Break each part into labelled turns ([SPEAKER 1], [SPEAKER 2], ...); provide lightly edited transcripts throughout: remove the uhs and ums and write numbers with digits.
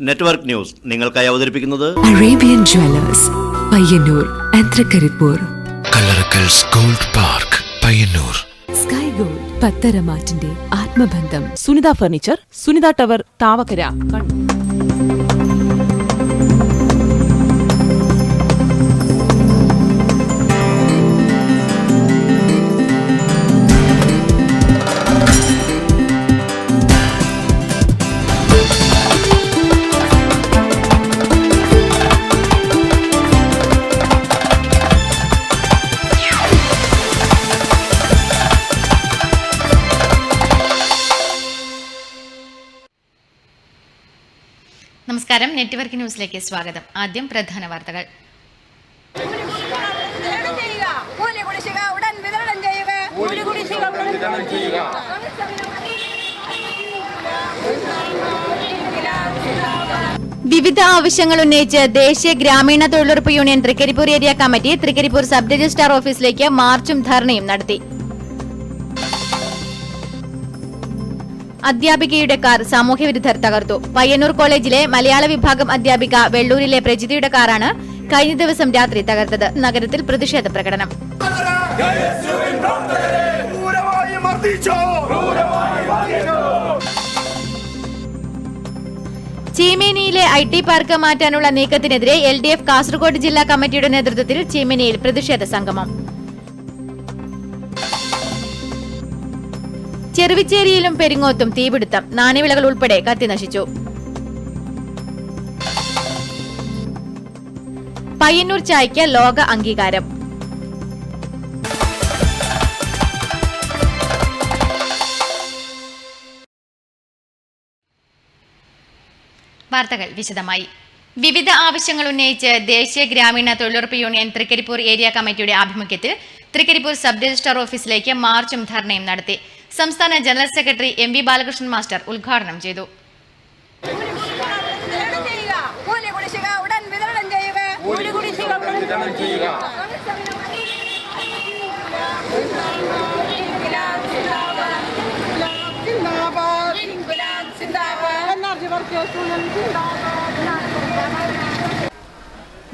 [SPEAKER 1] Network news നിങ്ങൾക്കായി അവതരിപ്പിക്കുന്നത്
[SPEAKER 2] Arabian jewellers Payyanur and Trikaripur,
[SPEAKER 3] Kallarakkals gold park Payyanur,
[SPEAKER 2] sky gold പത്തരമാറ്റിന്റെ ആത്മബന്ധം,
[SPEAKER 4] സുനിത ഫർണിച്ചർ, സുനിത ടവർ, താവക്കര, കണ്ണൂർ.
[SPEAKER 5] നമസ്കാരം, നെറ്റ്വർക്ക് ന്യൂസിലേക്ക് സ്വാഗതം. ആദ്യം പ്രധാന വാർത്തകൾ. വിവിധ ആവശ്യങ്ങൾ ഉന്നയിച്ച് ദേശീയ ഗ്രാമീണ തൊഴിലുറപ്പ് union Trikaripur area committee Trikaripur sub registrar ഓഫീസിലേക്ക് മാർച്ചും ധർണയും നടത്തി. അധ്യാപികയുടെ കാർ സാമൂഹ്യവിരുദ്ധർ തകർത്തു. പയ്യന്നൂർ കോളേജിലെ മലയാള വിഭാഗം അധ്യാപിക വെള്ളൂരിലെ പ്രജിതയുടെ കാറാണ് കഴിഞ്ഞ ദിവസം രാത്രി തകർത്തത്. നഗരത്തിൽ പ്രതിഷേധ പ്രകടനം. ചീമേനിയിലെ IT പാർക്ക് മാറ്റാനുള്ള നീക്കത്തിനെതിരെ LDF കാസർഗോഡ് ജില്ലാ കമ്മിറ്റിയുടെ നേതൃത്വത്തിൽ ചീമേനിയിൽ പ്രതിഷേധ സംഗമം. ചെറുവിച്ചേരിയിലും പെരിങ്ങോത്തും തീപിടുത്തം, നാണ്യവിളകൾ ഉൾപ്പെടെ കത്തിനശിച്ചു. പയ്യന്നൂർ ചായയ്ക്ക് ലോക അംഗീകാരം. വാർത്തകൾ വിശദമായി. വിവിധ ആവശ്യങ്ങൾ ഉന്നയിച്ച് ദേശീയ ഗ്രാമീണ തൊഴിലുറപ്പ് യൂണിയൻ തൃക്കരിപ്പൂർ ഏരിയ കമ്മിറ്റിയുടെ ആഭിമുഖ്യത്തിൽ തൃക്കരിപ്പൂർ സബ് രജിസ്ട്രാർ ഓഫീസിലേക്ക് മാർച്ചും ധർണയും നടത്തി. സംസ്ഥാന general secretary MV Balakrishnan master ഉദ്ഘാടനം ചെയ്തു.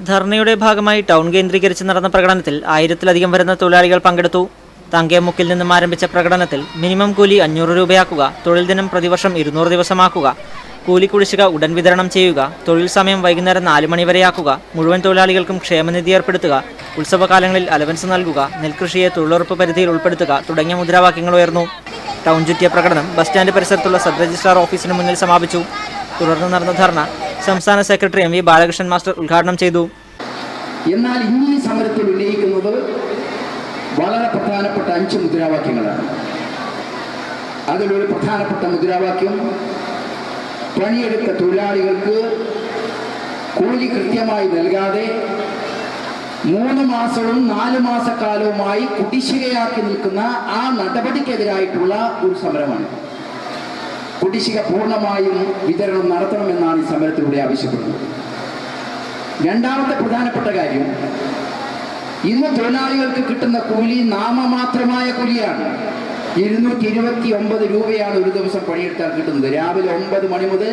[SPEAKER 6] ധർണയുടെ ഭാഗമായി ടൗൺ കേന്ദ്രീകരിച്ച് നടന്ന പ്രകടനത്തിൽ 1000-ലധികം വരുന്ന തൊഴിലാളികൾ പങ്കെടുത്തു. തങ്കേമുക്കിൽ നിന്നും ആരംഭിച്ച പ്രകടനത്തിൽ മിനിമം കൂലി 500 രൂപയാക്കുക, തൊഴിൽ ദിനം പ്രതിവർഷം 200 ദിവസമാക്കുക, കൂലി കുടിശ്ശിക ഉടൻ വിതരണം ചെയ്യുക, തൊഴിൽ സമയം വൈകുന്നേരം 4 മണി വരെയാക്കുക, മുഴുവൻ തൊഴിലാളികൾക്കും ക്ഷേമനിധി ഏർപ്പെടുത്തുക, ഉത്സവകാലങ്ങളിൽ അലവൻസ് നൽകുക, നെൽകൃഷിയെ തൊഴിലുറപ്പ് പരിധിയിൽ ഉൾപ്പെടുത്തുക തുടങ്ങിയ മുദ്രാവാക്യങ്ങൾ ഉയർന്നു. ടൗൺ ചുറ്റിയ പ്രകടനം ബസ് സ്റ്റാൻഡ് പരിസരത്തുള്ള സബ് രജിസ്ട്രാർ ഓഫീസിന് മുന്നിൽ സമാപിച്ചു. തുടർന്ന് നടന്ന ധർണ സംസ്ഥാന സെക്രട്ടറി MV ബാലകൃഷ്ണൻ മാസ്റ്റർ ഉദ്ഘാടനം ചെയ്തു.
[SPEAKER 7] എന്നാൽ ഇന്ന് ഈ സമരത്തിൽ ഉന്നയിക്കുന്നത് വളരെ പ്രധാനപ്പെട്ട 5 മുദ്രാവാക്യങ്ങളാണ്. അതിലൊരു പ്രധാനപ്പെട്ട മുദ്രാവാക്യം പണിയെടുത്ത തൊഴിലാളികൾക്ക് കൂലി കൃത്യമായി നൽകാതെ 3 മാസവും 4 മാസക്കാലവുമായി കുടിശ്ശികയാക്കി നിൽക്കുന്ന ആ നടപടിക്കെതിരായിട്ടുള്ള ഒരു സമരമാണ്. കുടിശ്ശിക പൂർണ്ണമായും വിതരണം നടത്തണമെന്നാണ് ഈ സമരത്തിലൂടെ ആവശ്യപ്പെടുന്നത്. രണ്ടാമത്തെ പ്രധാനപ്പെട്ട കാര്യം, ഇന്ന് തൊഴിലാളികൾക്ക് കിട്ടുന്ന കൂലി നാമമാത്രമായ കൂലിയാണ്. 229 രൂപയാണ് ഒരു ദിവസം പണിയെടുത്താൽ കിട്ടുന്നത്. രാവിലെ 9 മണി മുതൽ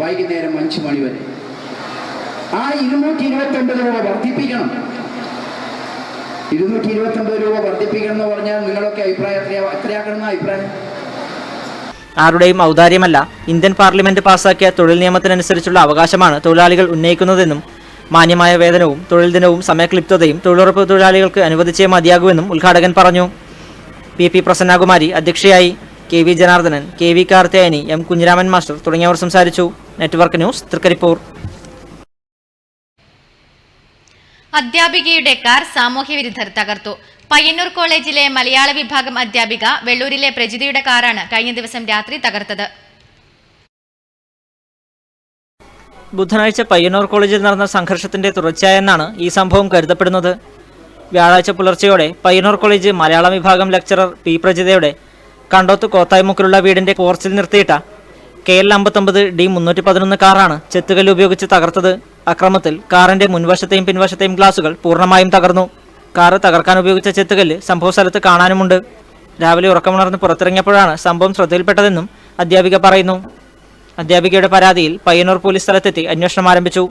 [SPEAKER 7] വൈകുന്നേരം 5 മണി വരെ. ആ 229 രൂപ വർദ്ധിപ്പിക്കണം. 229 രൂപ വർദ്ധിപ്പിക്കണം എന്ന് പറഞ്ഞാൽ നിങ്ങളൊക്കെ അഭിപ്രായം എത്രയാക്കണമെന്ന അഭിപ്രായം?
[SPEAKER 6] ആരുടെയും ഔദാര്യമല്ല. ഇന്ത്യൻ പാർലമെന്റ് പാസാക്കിയ തൊഴിൽ നിയമത്തിനനുസരിച്ചുള്ള അവകാശമാണ് തൊഴിലാളികൾ ഉന്നയിക്കുന്നതെന്നും മാന്യമായ വേതനവും തൊഴിൽ ദിനവും സമയക്ലിപ്തതയും തൊഴിലുറപ്പ് തൊഴിലാളികൾക്ക് അനുവദിച്ചേ മതിയാകുമെന്നും ഉദ്ഘാടകൻ പറഞ്ഞു. PP പ്രസന്നകുമാരി അധ്യക്ഷയായി. KV Janardhanan, KV Karthiyayani, M Kunhiraman master തുടങ്ങിയവർ സംസാരിച്ചു. Network news Trikaripur.
[SPEAKER 5] അധ്യാപികയുടെ കാർ സാമൂഹ്യവിരുദ്ധർ തകർത്തു. പയ്യന്നൂർ കോളേജിലെ മലയാള വിഭാഗം അധ്യാപിക വെള്ളൂരിലെ പ്രജിതയുടെ കാറാണ് കഴിഞ്ഞ ദിവസം രാത്രി തകർത്തത്.
[SPEAKER 6] ബുധനാഴ്ച പയ്യന്നൂർ കോളേജിൽ നടന്ന സംഘർഷത്തിന്റെ തുടർച്ചയായെന്നാണ് ഈ സംഭവം കരുതപ്പെടുന്നത്. വ്യാഴാഴ്ച പുലർച്ചെയോടെ പയ്യന്നൂർ കോളേജ് മലയാളം വിഭാഗം ലെക്ചറർ P പ്രജിതയുടെ കണ്ടോത്ത് കോത്തായ്മുക്കിലുള്ള വീടിന്റെ പോർച്ചിൽ നിർത്തിയിട്ട KL 59D 311 കാറാണ് ചെത്തുകല്ല് ഉപയോഗിച്ച് തകർത്തത്. അക്രമത്തിൽ കാറിന്റെ മുൻവശത്തെയും പിൻവശത്തെയും ഗ്ലാസുകൾ പൂർണ്ണമായും തകർന്നു. കാറ് തകർക്കാൻ ഉപയോഗിച്ച ചെത്തുകല്ല് സംഭവസ്ഥലത്ത് കാണാനുമുണ്ട്. രാവിലെ ഉറക്കമുണർന്ന് പുറത്തിറങ്ങിയപ്പോഴാണ് സംഭവം ശ്രദ്ധയിൽപ്പെട്ടതെന്നും അധ്യാപിക പറയുന്നു. അധ്യാപികയുടെ പരാതിയിൽ പയ്യന്നൂർ പോലീസ് സ്ഥലത്തെത്തി അന്വേഷണം ആരംഭിച്ചു.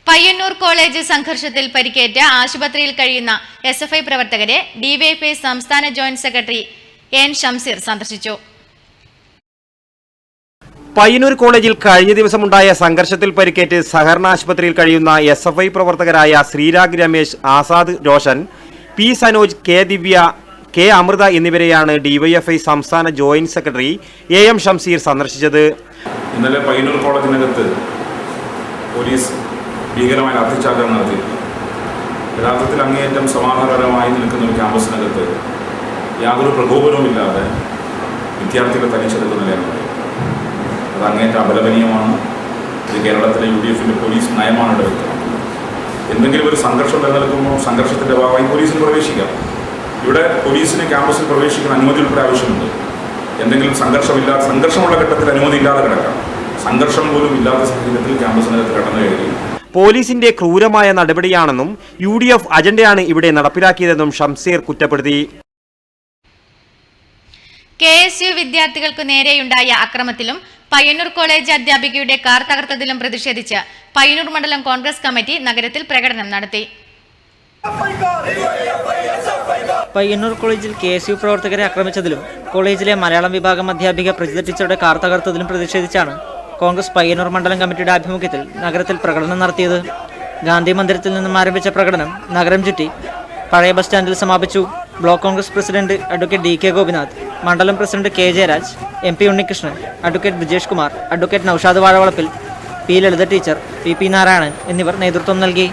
[SPEAKER 5] പയ്യന്നൂർ കോളേജ് സംഘർഷത്തിൽ പരിക്കേറ്റ് ആശുപത്രിയിൽ കഴിയുന്ന SFI പ്രവർത്തകരെ ഡിവൈഎഫ്ഐ സംസ്ഥാന ജോയിന്റ് സെക്രട്ടറി എൻ ഷംസീർ സന്ദർശിച്ചു.
[SPEAKER 8] പയ്യന്നൂർ കോളേജിൽ കഴിഞ്ഞ ദിവസമുണ്ടായ സംഘർഷത്തിൽ പരിക്കേറ്റ് സഹകരണ ആശുപത്രിയിൽ കഴിയുന്ന SFI പ്രവർത്തകരായ ശ്രീരാഗ് രമേശ്, ആസാദ് രോഷൻ, പി സനോജ്, കെ ദിവ്യ, കെ അമൃത എന്നിവരെയാണ് ഡിവൈഎഫ്ഐ സംസ്ഥാന ജോയിന്റ് സെക്രട്ടറി AM ഷംസീർ സന്ദർശിച്ചത്.
[SPEAKER 9] ഇന്നലെ പയ്യന്നൂർ കോളേജിനകത്ത് പോലീസ് ഭീകരമായ ലാത്തിച്ചാർജ് നടത്തി. യഥാർത്ഥത്തിൽ അങ്ങേയറ്റം സമാധാനപരമായി നിൽക്കുന്ന ഒരു ക്യാമ്പസിനകത്ത് യാതൊരു പ്രകോപനവുമില്ലാതെ വിദ്യാർത്ഥികളെ തനിച്ചെടുക്കുന്ന നിലയാണ്. അത് അങ്ങേയറ്റം അപലപനീയമാണ്. ഇത് കേരളത്തിലെ UDF-ന്റെ പോലീസ് നയമാണ് ഇവിടെ വ്യക്തമാക്കുന്നത്. എന്തെങ്കിലും ഒരു സംഘർഷം നിലനിൽക്കുമ്പോൾ സംഘർഷത്തിൻ്റെ ഭാഗമായി പോലീസിൽ പ്രവേശിക്കാം. ഇവിടെ പോലീസിന് ക്യാമ്പസിൽ പ്രവേശിക്കുന്ന അനുമതി ഉൾപ്പെടെ ആവശ്യമുണ്ട്. എന്തെങ്കിലും സംഘർഷമുള്ള ഘട്ടത്തിൽ അനുമതി ഇല്ലാതെ കിടക്കാം. സംഘർഷം പോലും ഇല്ലാത്ത സാഹചര്യത്തിൽ ക്യാമ്പസിനകത്ത് കടന്നു കയറി
[SPEAKER 8] പോലീസിന്റെ ക്രൂരമായ നടപടിയാണെന്നും UDF അജണ്ടയാണ് ഇവിടെ നടപ്പിലാക്കിയതെന്നും ഷംസീർ കുറ്റപ്പെടുത്തി.
[SPEAKER 5] KSU വിദ്യാർത്ഥികൾക്കു നേരെയുണ്ടായ അക്രമത്തിലും പയ്യന്നൂർ കോളേജ് അധ്യാപികയുടെ കാർ തകർത്തതിലും പ്രതിഷേധിച്ച് പയ്യന്നൂർ മണ്ഡലം കോൺഗ്രസ് കമ്മിറ്റി നഗരത്തിൽ പ്രകടനം നടത്തി.
[SPEAKER 6] പയ്യന്നൂർ കോളേജിൽ KSU പ്രവർത്തകരെ ആക്രമിച്ചതിലും കോളേജിലെ മലയാളം വിഭാഗം അധ്യാപിക പ്രജിത ടീച്ചറുടെ കാർ തകർത്തതിലും പ്രതിഷേധിച്ചാണ് കോൺഗ്രസ് പയ്യന്നൂർ മണ്ഡലം കമ്മിറ്റിയുടെ ആഭിമുഖ്യത്തിൽ നഗരത്തിൽ പ്രകടനം നടത്തിയത്. ഗാന്ധി മന്ദിരത്തിൽ നിന്നും ആരംഭിച്ച പ്രകടനം നഗരം ചുറ്റി പഴയ ബസ് സ്റ്റാൻഡിൽ സമാപിച്ചു. Block Congress president advocate DK Gopinath, മണ്ഡലം president K Jayaraj, MP Unnikrishnan, advocate Brijesh Kumar, advocate Noushad Vazhavalappil, P Lalitha teacher, PP Narayanan എന്നിവർ നേതൃത്വം നൽകി.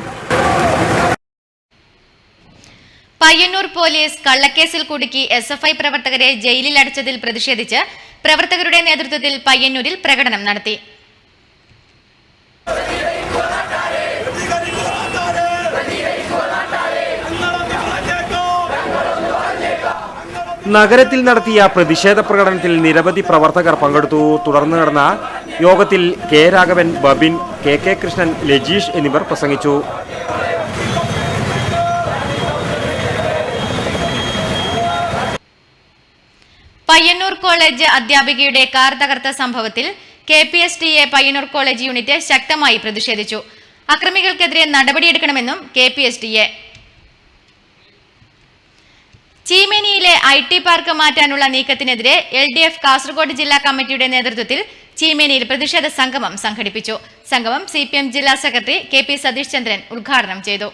[SPEAKER 5] പയ്യന്നൂർ പോലീസ് കള്ളക്കേസിൽ കുടുക്കി SFI പ്രവർത്തകരെ ജയിലിൽ അടച്ചതിൽ പ്രതിഷേധിച്ച് പ്രവർത്തകരുടെ നേതൃത്വത്തിൽ പയ്യന്നൂരിൽ പ്രകടനം നടത്തി.
[SPEAKER 8] നഗരത്തിൽ നടത്തിയ പ്രതിഷേധ പ്രകടനത്തിൽ നിരവധി പ്രവർത്തകർ പങ്കെടുത്തു. തുടർന്ന് നടന്ന യോഗത്തിൽ K രാഘവൻ, ബബിൻ, KK കൃഷ്ണൻ, ലജീഷ് എന്നിവർ പ്രസംഗിച്ചു.
[SPEAKER 5] പയ്യന്നൂർ കോളേജ് അധ്യാപികയുടെ കാർ തകർത്ത സംഭവത്തിൽ KPSTA പയ്യന്നൂർ കോളേജ് യൂണിറ്റ് ശക്തമായി പ്രതിഷേധിച്ചു. അക്രമികൾക്കെതിരെ നടപടിയെടുക്കണമെന്നും KPSTA. ചീമേനിയിലെ IT പാർക്ക് മാറ്റാനുള്ള നീക്കത്തിനെതിരെ LDF കാസർഗോഡ് ജില്ലാ കമ്മിറ്റിയുടെ നേതൃത്വത്തിൽ ചീമേനിയിൽ പ്രതിഷേധ സംഗമം സംഘടിപ്പിച്ചു. സംഗമം CPM ജില്ലാ സെക്രട്ടറി KP സതീഷ് ചന്ദ്രൻ ഉദ്ഘാടനം ചെയ്തു.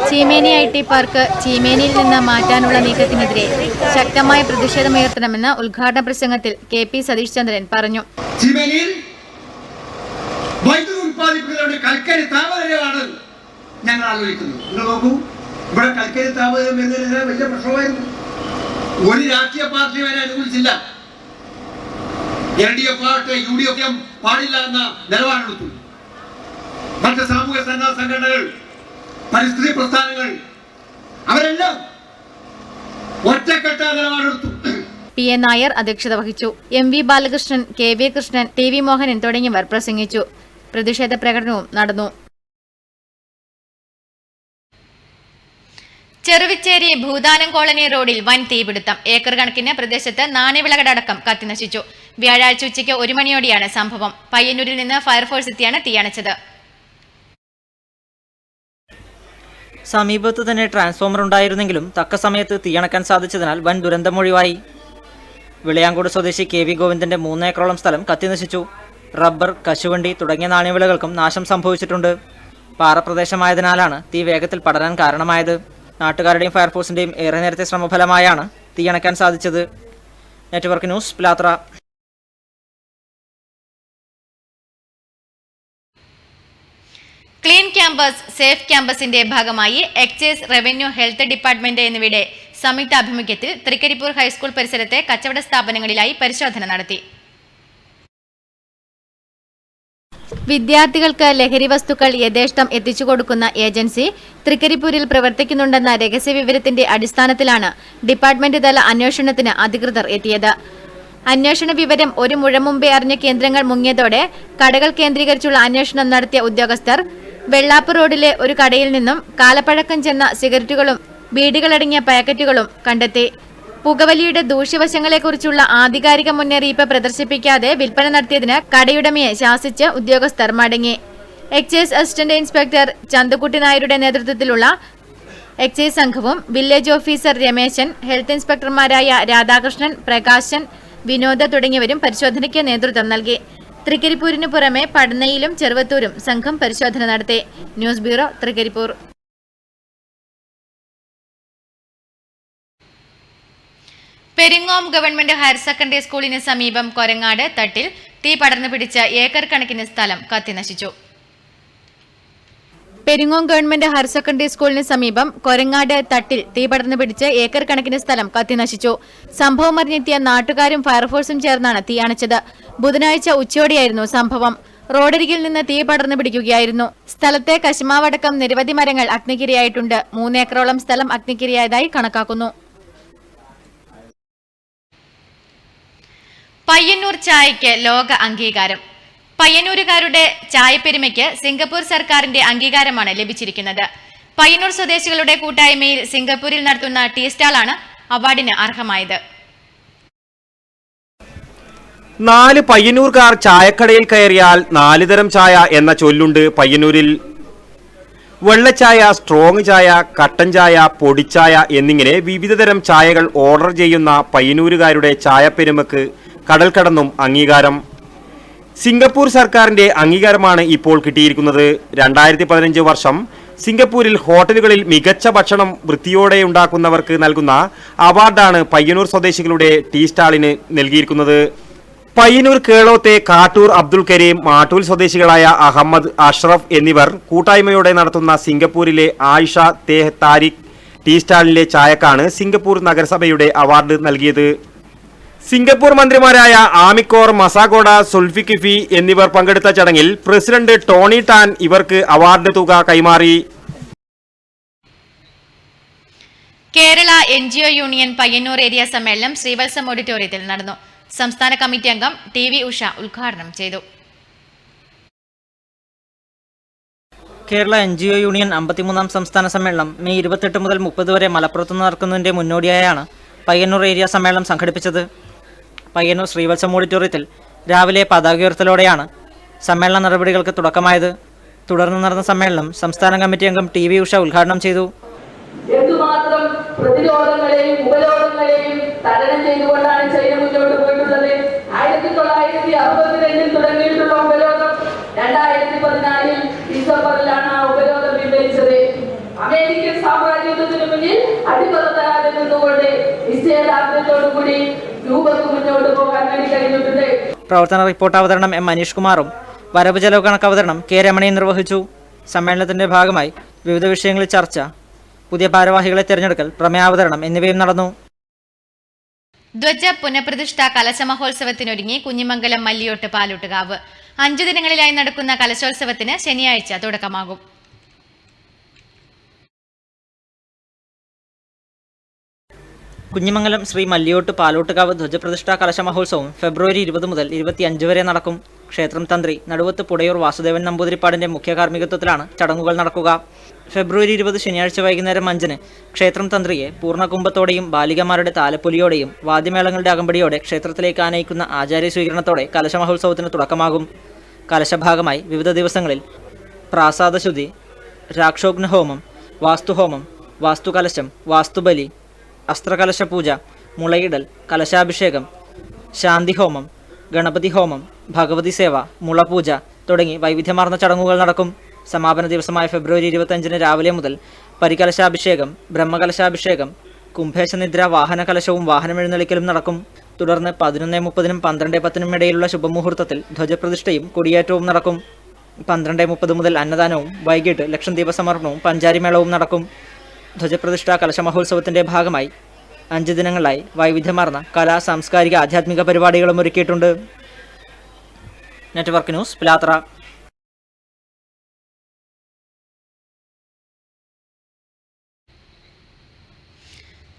[SPEAKER 5] ചീമേനി IT പാർക്ക് ചീമേനിയിൽ നിന്ന് മാറ്റാനുള്ള നീക്കത്തിനെതിരെ ശക്തമായ പ്രതിഷേധമുയർത്തണമെന്ന് ഉദ്ഘാടന പ്രസംഗത്തിൽ KP സതീഷ് ചന്ദ്രൻ പറഞ്ഞു.
[SPEAKER 10] ചീമേനിയിൽ വൈദ്യുതി ഉത്പാദിപ്പിക്കുന്നവരുടെ കൽക്കരി താപനിലയാണ് ഞങ്ങൾ ആലോചിക്കുന്നത്. നിങ്ങൾ നോക്കൂ, ഇവിടെ കൽക്കരി താപനില വരുന്നതിന് വലിയ പ്രശ്നമായിരുന്നു. ഒരു രാഷ്ട്രീയ പാർട്ടി വരെ അനുകൂലിച്ചില്ല. LDF ആകട്ടെ UDF പാടില്ല എന്ന നിലപാടെടുത്തു. മറ്റ് സാമൂഹ്യ സംഘടനകൾ, പരിസ്ഥിതി പ്രസ്ഥാനങ്ങൾ അവരെല്ലാം ഒറ്റക്കെട്ട നിലപാടെടുത്തു.
[SPEAKER 5] PN നായർ അധ്യക്ഷത വഹിച്ചു. MV Balakrishnan, KV Krishnan, TV Mohanan തുടങ്ങിയവർ പ്രസംഗിച്ചു. പ്രതിഷേധ പ്രകടനവും നടന്നു. ചെറുവിച്ചേരി ഭൂദാനം കോളനി റോഡിൽ വൻ തീപിടുത്തം. ഏക്കർ കണക്കിന് പ്രദേശത്ത് നാണ്യവിളകളടക്കം കത്തിനശിച്ചു. വ്യാഴാഴ്ച ഉച്ചയ്ക്ക് 1 മണിയോടെയാണ് സംഭവം. പയ്യന്നൂരിൽ നിന്ന് ഫയർഫോഴ്സ് എത്തിയാണ് തീയണച്ചത്.
[SPEAKER 6] സമീപത്ത് തന്നെ ട്രാൻസ്ഫോമർ ഉണ്ടായിരുന്നെങ്കിലും തക്ക സമയത്ത് തീയണക്കാൻ സാധിച്ചതിനാൽ വൻ ദുരന്തമൊഴിവായി. വിളയാങ്കോട് സ്വദേശി KV ഗോവിന്ദന്റെ 3 ഏക്കറോളം സ്ഥലം കത്തിനശിച്ചു. റബ്ബർ, കശുവണ്ടി തുടങ്ങിയ നാണ്യവിളകൾക്കും നാശം സംഭവിച്ചിട്ടുണ്ട്. പാറപ്രദേശമായതിനാലാണ് തീ വേഗത്തിൽ പടരാൻ കാരണമായത്. നാട്ടുകാരുടെയും ഫയർഫോഴ്സിന്റെയും ഏറെ നേരത്തെ ശ്രമഫലമായാണ് തീയണക്കാൻ സാധിച്ചത്. Network news, Pilathra.
[SPEAKER 5] Clean campus, safe ക്യാമ്പസിന്റെ ഭാഗമായി എക്സൈസ്, റവന്യൂ, ഹെൽത്ത് ഡിപ്പാർട്ട്മെന്റ് എന്നിവയുടെ സംയുക്താഭിമുഖ്യത്തിൽ തൃക്കരിപ്പൂർ ഹൈസ്കൂൾ പരിസരത്തെ കച്ചവട സ്ഥാപനങ്ങളിലായി പരിശോധന നടത്തി. വിദ്യാർത്ഥികൾക്ക് ലഹരി വസ്തുക്കൾ യഥേഷ്ടം എത്തിച്ചുകൊടുക്കുന്ന ഏജൻസി തൃക്കരിപ്പൂരിൽ പ്രവർത്തിക്കുന്നുണ്ടെന്ന രഹസ്യവിവരത്തിന്റെ അടിസ്ഥാനത്തിലാണ് ഡിപ്പാർട്ട്മെന്റ് തല അന്വേഷണത്തിന് അധികൃതർ എത്തിയത്. അന്വേഷണ വിവരം ഒരു മുഴ മുമ്പേ അറിഞ്ഞ കേന്ദ്രങ്ങൾ മുങ്ങിയതോടെ കടകൾ കേന്ദ്രീകരിച്ചുള്ള അന്വേഷണം നടത്തിയ ഉദ്യോഗസ്ഥർ വെള്ളാപ്പ് റോഡിലെ ഒരു കടയിൽ നിന്നും കാലപ്പഴക്കം ചെന്ന സിഗരറ്റുകളും ബീഡികളടങ്ങിയ പാക്കറ്റുകളും കണ്ടെത്തി. പുകവലിയുടെ ദൂഷ്യവശങ്ങളെക്കുറിച്ചുള്ള ആധികാരിക മുന്നറിയിപ്പ് പ്രദർശിപ്പിക്കാതെ വിൽപ്പന നടത്തിയതിന് കടയുടമയെ ശാസിച്ച് ഉദ്യോഗസ്ഥർ മടങ്ങി. എക്സൈസ് അസിസ്റ്റന്റ് ഇൻസ്പെക്ടർ ചന്തുക്കുട്ടി നായരുടെ നേതൃത്വത്തിലുള്ള എക്സൈസ് സംഘവും വില്ലേജ് ഓഫീസർ രമേശൻ, ഹെൽത്ത് ഇൻസ്പെക്ടർമാരായ രാധാകൃഷ്ണൻ, പ്രകാശൻ, വിനോദ തുടങ്ങിയവരും പരിശോധനയ്ക്ക് നേതൃത്വം നൽകി. തൃക്കരിപ്പൂരിനു പുറമെ പട്നയിലും ചെറുവത്തൂരും സംഘം പരിശോധന നടത്തി. News bureau, Trikaripur. Peringome government higher secondary സ്കൂളിന് സമീപം കൊരങ്ങാട് തട്ടിൽ തീ പടർന്നു പിടിച്ച് ഏക്കർ കണക്കിന് സ്ഥലം കത്തിനശിച്ചു. പെരിങ്ങോം ഗവൺമെന്റ് ഹയർ സെക്കൻഡറി സ്കൂളിന് സമീപം കൊരങ്ങാട് തട്ടിൽ തീ പടർന്നു പിടിച്ച് ഏക്കർ കണക്കിന് സ്ഥലം കത്തിനശിച്ചു. സംഭവം അറിഞ്ഞെത്തിയ നാട്ടുകാരും ഫയർഫോഴ്സും ചേർന്നാണ് തീ അണച്ചത്. ബുധനാഴ്ച ഉച്ചയോടെയായിരുന്നു സംഭവം. റോഡരികിൽ നിന്ന് തീ പടർന്നു പിടിക്കുകയായിരുന്നു. സ്ഥലത്തെ കശുമാവടക്കം നിരവധി മരങ്ങൾ അഗ്നിക്കിരയായിട്ടുണ്ട്. 3 ഏക്കറോളം സ്ഥലം അഗ്നിക്കിരയായതായി കണക്കാക്കുന്നു. പയ്യന്നൂർ ചായയ്ക്ക് ലോക അംഗീകാരം. പയ്യന്നൂരുകാരുടെ ചായപ്പെരുമയ്ക്ക് സിംഗപ്പൂർ സർക്കാരിന്റെ അംഗീകാരമാണ് ലഭിച്ചിരിക്കുന്നത്. പയ്യന്നൂർ സ്വദേശികളുടെ കൂട്ടായ്മയിൽ സിംഗപ്പൂരിൽ നടത്തുന്ന ടീ സ്റ്റാളാണ് അവാർഡിന് അർഹമായത്.
[SPEAKER 8] 4 പയ്യന്നൂർക്കാർ ചായക്കടയിൽ കയറിയാൽ 4 തരം ചായ എന്ന ചൊല്ലുണ്ട് പയ്യന്നൂരിൽ. വെള്ളച്ചായ, സ്ട്രോങ് ചായ, കട്ടൻ ചായ, പൊടിച്ചായ എന്നിങ്ങനെ വിവിധതരം ചായകൾ ഓർഡർ ചെയ്യുന്ന പയ്യന്നൂരുകാരുടെ ചായപ്പെരുമയ്ക്ക് കടൽ കടന്നും അംഗീകാരം. സിംഗപ്പൂർ സർക്കാരിന്റെ അംഗീകാരമാണ് ഇപ്പോൾ കിട്ടിയിരിക്കുന്നത്. 2015 വർഷം സിംഗപ്പൂരിൽ ഹോട്ടലുകളിൽ മികച്ച ഭക്ഷണം വൃത്തിയോടെ ഉണ്ടാക്കുന്നവർക്ക് നൽകുന്ന അവാർഡാണ് പയ്യന്നൂർ സ്വദേശികളുടെ ടീ സ്റ്റാളിന് നൽകിയിരിക്കുന്നത്. പയ്യന്നൂർ കേളോത്തെ കാട്ടൂർ അബ്ദുൽ കരീം, മാട്ടൂൽ സ്വദേശികളായ അഹമ്മദ്, അഷ്റഫ് എന്നിവർ കൂട്ടായ്മയോടെ നടത്തുന്ന സിംഗപ്പൂരിലെ Ayisha teh Tariq tea സ്റ്റാളിലെ ചായക്കാണ് Singapore നഗരസഭയുടെ അവാർഡ് നൽകിയത്. സിംഗപ്പൂർ മന്ത്രിമാരായ ആമിക്കോർ, മസാഗോഡ, സുൽഫിക്കിഫി എന്നിവർ പങ്കെടുത്ത ചടങ്ങിൽ പ്രസിഡന്റ് ടോണി ടാൻ ഇവർക്ക് അവാർഡ് തുക കൈമാറി.
[SPEAKER 5] Kerala NGO union Payyanur area സമ്മേളനം ശ്രീവത്സം ഓഡിറ്റോറിയത്തിൽ നടന്നു. സംസ്ഥാന കമ്മിറ്റി അംഗം TV ഉഷ ഉദ്ഘാടനം ചെയ്തു.
[SPEAKER 6] കേരള NGO യൂണിയൻ 53ാം സംസ്ഥാന സമ്മേളനം മെയ് 28 മുതൽ 30 വരെ മലപ്പുറത്ത് നടക്കുന്നതിന്റെ മുന്നോടിയായാണ് പയ്യന്നൂർ ഏരിയ സമ്മേളനം സംഘടിപ്പിച്ചത്. പയ്യന്നൂർ ശ്രീവത്സം ഓഡിറ്റോറിയത്തിൽ രാവിലെ പതാക ഉയർത്തലോടെയാണ് സമ്മേളന നടപടികൾക്ക് തുടക്കമായത്. തുടർന്ന് നടന്ന സമ്മേളനം സംസ്ഥാന കമ്മിറ്റി അംഗം TV ഉഷ ഉദ്ഘാടനം ചെയ്തു.
[SPEAKER 11] എന്തുമാത്രം പ്രതിരോധങ്ങളെയും ഉപരോധങ്ങളെയും തരണം ചെയ്തുകൊണ്ടാണ് ചൈന മുന്നോട്ട് പോയിട്ടുള്ളത്. 1962 തുടങ്ങിയിട്ടുള്ള ഉപരോധം 2014 ഡിസംബറിലാണ് ആ ഉപരോധം പിൻവലിച്ചത്. അമേരിക്കൻ സാമ്രാജ്യത്വത്തിന് മുന്നിൽ അടിപതറാതെ നിന്നുകൊണ്ട് നിശ്ചയദാർഢ്യത്തോടുകൂടി രൂപക്ക് മുന്നോട്ട് പോകാൻ വേണ്ടി കഴിഞ്ഞിട്ടുണ്ട്.
[SPEAKER 6] പ്രവർത്തന റിപ്പോർട്ട് അവതരണം M മനീഷ് കുമാറും വരവ് ചെലവ് കണക്ക് അവതരണം K രമണിയും നിർവഹിച്ചു. സമ്മേളനത്തിന്റെ ഭാഗമായി വിവിധ വിഷയങ്ങളിൽ ചർച്ച, പുതിയ ഭാരവാഹികളെ തിരഞ്ഞെടുക്കൽ, പ്രമേയാവതരണം എന്നിവയും നടന്നു.
[SPEAKER 5] ധ്വജ പുനഃപ്രതിഷ്ഠ കലശ മഹോത്സവത്തിനൊരുങ്ങി കുഞ്ഞിമംഗലം മല്ലിയോട്ട് പാലൂട്ടുകാവ്. 5 ദിനങ്ങളിലായി നടക്കുന്ന കലശോത്സവത്തിന് ശനിയാഴ്ച തുടക്കമാകും.
[SPEAKER 6] കുഞ്ഞിമംഗലം ശ്രീ മല്ലിയോട്ട് പാലോട്ടുകാവ് ധ്വജപ്രതിഷ്ഠാ കലശ മഹോത്സവം ഫെബ്രുവരി 20 മുതൽ 25 വരെ നടക്കും. ക്ഷേത്രം തന്ത്രി നടുവത്ത് പുടയൂർ വാസുദേവൻ നമ്പൂതിരിപ്പാടിന്റെ മുഖ്യ കാർമ്മികത്വത്തിലാണ് ചടങ്ങുകൾ നടക്കുക. ഫെബ്രുവരി 20 ശനിയാഴ്ച വൈകുന്നേരം 5-ന് ക്ഷേത്രം തന്ത്രിയെ പൂർണ്ണകുംഭത്തോടെയും ബാലികമാരുടെ താലപ്പൊലിയോടെയും വാദ്യമേളങ്ങളുടെ അകമ്പടിയോടെ ക്ഷേത്രത്തിലേക്ക് ആനയിക്കുന്ന ആചാര്യ സ്വീകരണത്തോടെ കലശ മഹോത്സവത്തിന് തുടക്കമാകും. കലശഭാഗമായി വിവിധ ദിവസങ്ങളിൽ പ്രാസാദശുദ്ധി, രാക്ഷോഗ്നഹോമം, വാസ്തുഹോമം, വാസ്തുകലശം, വാസ്തുബലി, അസ്ത്രകലശ പൂജ, മുളയിടൽ, കലശാഭിഷേകം, ശാന്തിഹോമം, ഗണപതി ഹോമം, ഭഗവതി സേവ, മുളപൂജ തുടങ്ങി വൈവിധ്യമാർന്ന ചടങ്ങുകൾ നടക്കും. സമാപന ദിവസമായ ഫെബ്രുവരി 25-ന് രാവിലെ മുതൽ പരികലശാഭിഷേകം, ബ്രഹ്മകലശാഭിഷേകം, കുംഭേശനിദ്ര വാഹന കലശവും വാഹനമെഴുന്നള്ളിക്കലും നടക്കും. തുടർന്ന് 11:30-നും 12:10-നും ഇടയിലുള്ള ശുഭമുഹൂർത്തത്തിൽ ധ്വജപ്രതിഷ്ഠയും കൊടിയേറ്റവും നടക്കും. 12:30 മുതൽ അന്നദാനവും വൈകിട്ട് ലക്ഷദ്വീപ സമർപ്പണവും പഞ്ചാരിമേളവും നടക്കും. ധ്വജപ്രതിഷ്ഠാ കലശ മഹോത്സവത്തിന്റെ ഭാഗമായി 5 ദിനങ്ങളിലായി വൈവിധ്യമാർന്ന കലാ, സാംസ്കാരിക, ആധ്യാത്മിക പരിപാടികളും ഒരുക്കിയിട്ടുണ്ട്. Network news, Pilathra.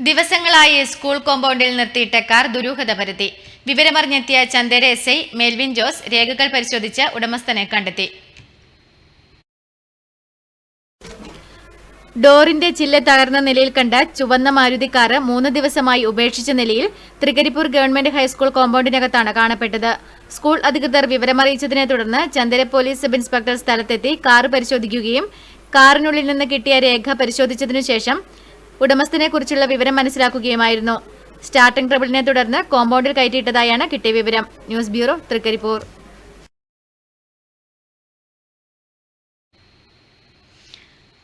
[SPEAKER 5] ദിവസങ്ങളായി സ്കൂൾ കോമ്പൗണ്ടിൽ നിർത്തിയിട്ട കാർ ദുരൂഹത പരത്തി. വിവരമറിഞ്ഞെത്തിയ ചന്ദേര SI മെൽവിൻ ജോസ് രേഖകൾ പരിശോധിച്ച് ഉടമസ്ഥനെ കണ്ടെത്തി. ഡോറിന്റെ ചില്ല് തകർന്ന നിലയിൽ കണ്ട ചുവന്ന മാരുതി കാറ് 3 ദിവസമായി ഉപേക്ഷിച്ച നിലയിൽ തൃക്കരിപ്പൂർ ഗവൺമെന്റ് ഹൈസ്കൂൾ കോമ്പൗണ്ടിനകത്താണ് കാണപ്പെട്ടത്. സ്കൂൾ അധികൃതർ വിവരമറിയിച്ചതിനെ തുടർന്ന് ചന്ദേര പോലീസ് സബ് ഇൻസ്പെക്ടർ സ്ഥലത്തെത്തി കാറ് പരിശോധിക്കുകയും കാറിനുള്ളിൽ നിന്ന് കിട്ടിയ രേഖ പരിശോധിച്ചതിനു ശേഷം ഉടമസ്ഥനെ കുറിച്ചുള്ള വിവരം മനസ്സിലാക്കുകയുമായിരുന്നു. സ്റ്റാർട്ടിംഗ് ട്രബിളിനെ തുടർന്ന് കോമ്പൗണ്ടിൽ കയറ്റിയിട്ടതായാണ് കിട്ടിയ വിവരം. News bureau, Trikaripur.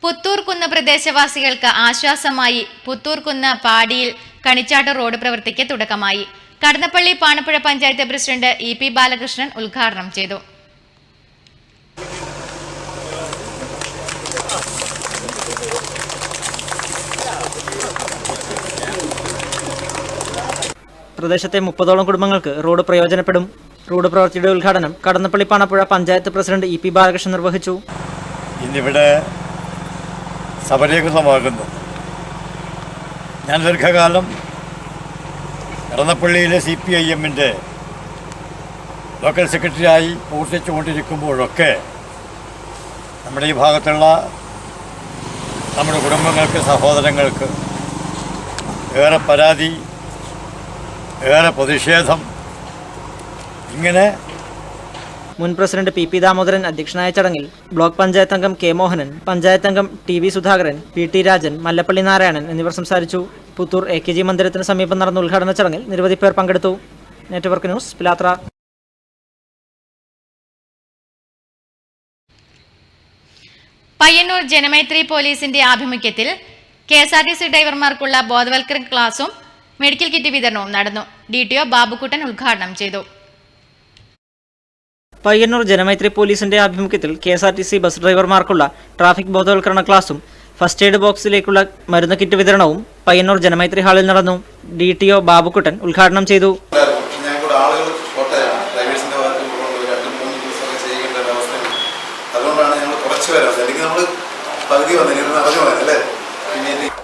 [SPEAKER 5] പുത്തൂർകുന്ന് പ്രദേശവാസികൾക്ക് ആശ്വാസമായി പുത്തൂർകുന്ന് പാടിയിൽ കണിച്ചാട്ട് റോഡ് പ്രവൃത്തിക്ക് തുടക്കമായി. കടന്നപ്പള്ളി പാണപ്പുഴ പഞ്ചായത്ത് പ്രസിഡന്റ് EP ബാലകൃഷ്ണൻ ഉദ്ഘാടനം ചെയ്തു.
[SPEAKER 6] പ്രദേശത്തെ 30ഓളം കുടുംബങ്ങൾക്ക് റോഡ് പ്രയോജനപ്പെടും. റോഡ് പ്രവൃത്തിയുടെ ഉദ്ഘാടനം കടന്നപ്പള്ളി പാണപ്പുഴ പഞ്ചായത്ത് പ്രസിഡന്റ് EP ബാലകൃഷ്ണൻ നിർവഹിച്ചു.
[SPEAKER 10] ഇന്നിവിടെ സബലീകൃതമാകുന്നു. ഞാൻ ദീർഘകാലം കടന്നപ്പള്ളിയിലെ CPIM-ൻ്റെ ലോക്കൽ സെക്രട്ടറിയായി പ്രവർത്തിച്ചുകൊണ്ടിരിക്കുമ്പോഴൊക്കെ നമ്മുടെ ഈ ഭാഗത്തുള്ള നമ്മുടെ കുടുംബങ്ങൾക്ക്, സഹോദരങ്ങൾക്ക് ഏറെ പരാതി, ഏറെ പ്രതിഷേധം, ഇങ്ങനെ.
[SPEAKER 6] മുൻ പ്രസിഡന്റ് PP ദാമോദരൻ അധ്യക്ഷനായ ചടങ്ങിൽ ബ്ലോക്ക് പഞ്ചായത്ത് അംഗം K മോഹനൻ, പഞ്ചായത്ത് അംഗം TV സുധാകരൻ, PT രാജൻ, മല്ലപ്പള്ളി നാരായണൻ എന്നിവർ സംസാരിച്ചു. പുത്തൂർ AKG മന്ദിരത്തിന് സമീപം നടന്ന ഉദ്ഘാടന ചടങ്ങിൽ നിരവധി പേർ പങ്കെടുത്തു. Network news, Pilathra.
[SPEAKER 5] പയ്യന്നൂർ ജനമൈത്രി പോലീസിന്റെ ആഭിമുഖ്യത്തിൽ KSRTC ഡ്രൈവർമാർക്കുള്ള ബോധവൽക്കരണ ക്ലാസും മെഡിക്കൽ കിറ്റ് വിതരണവും നടന്നു. DTO ബാബുക്കുട്ടൻ ഉദ്ഘാടനം ചെയ്തു.
[SPEAKER 6] പയ്യന്നൂർ ജനമൈത്രി പോലീസിന്റെ ആഭിമുഖ്യത്തിൽ KSRTC ബസ് ഡ്രൈവർമാർക്കുള്ള ട്രാഫിക് ബോധവൽക്കരണ ക്ലാസും ഫസ്റ്റ് എയ്ഡ് ബോക്സിലേക്കുള്ള മരുന്ന് കിറ്റ് വിതരണവും പയ്യന്നൂർ ജനമൈത്രി ഹാളിൽ നടന്നു. DTO ബാബുക്കുട്ടൻ ഉദ്ഘാടനം ചെയ്തു.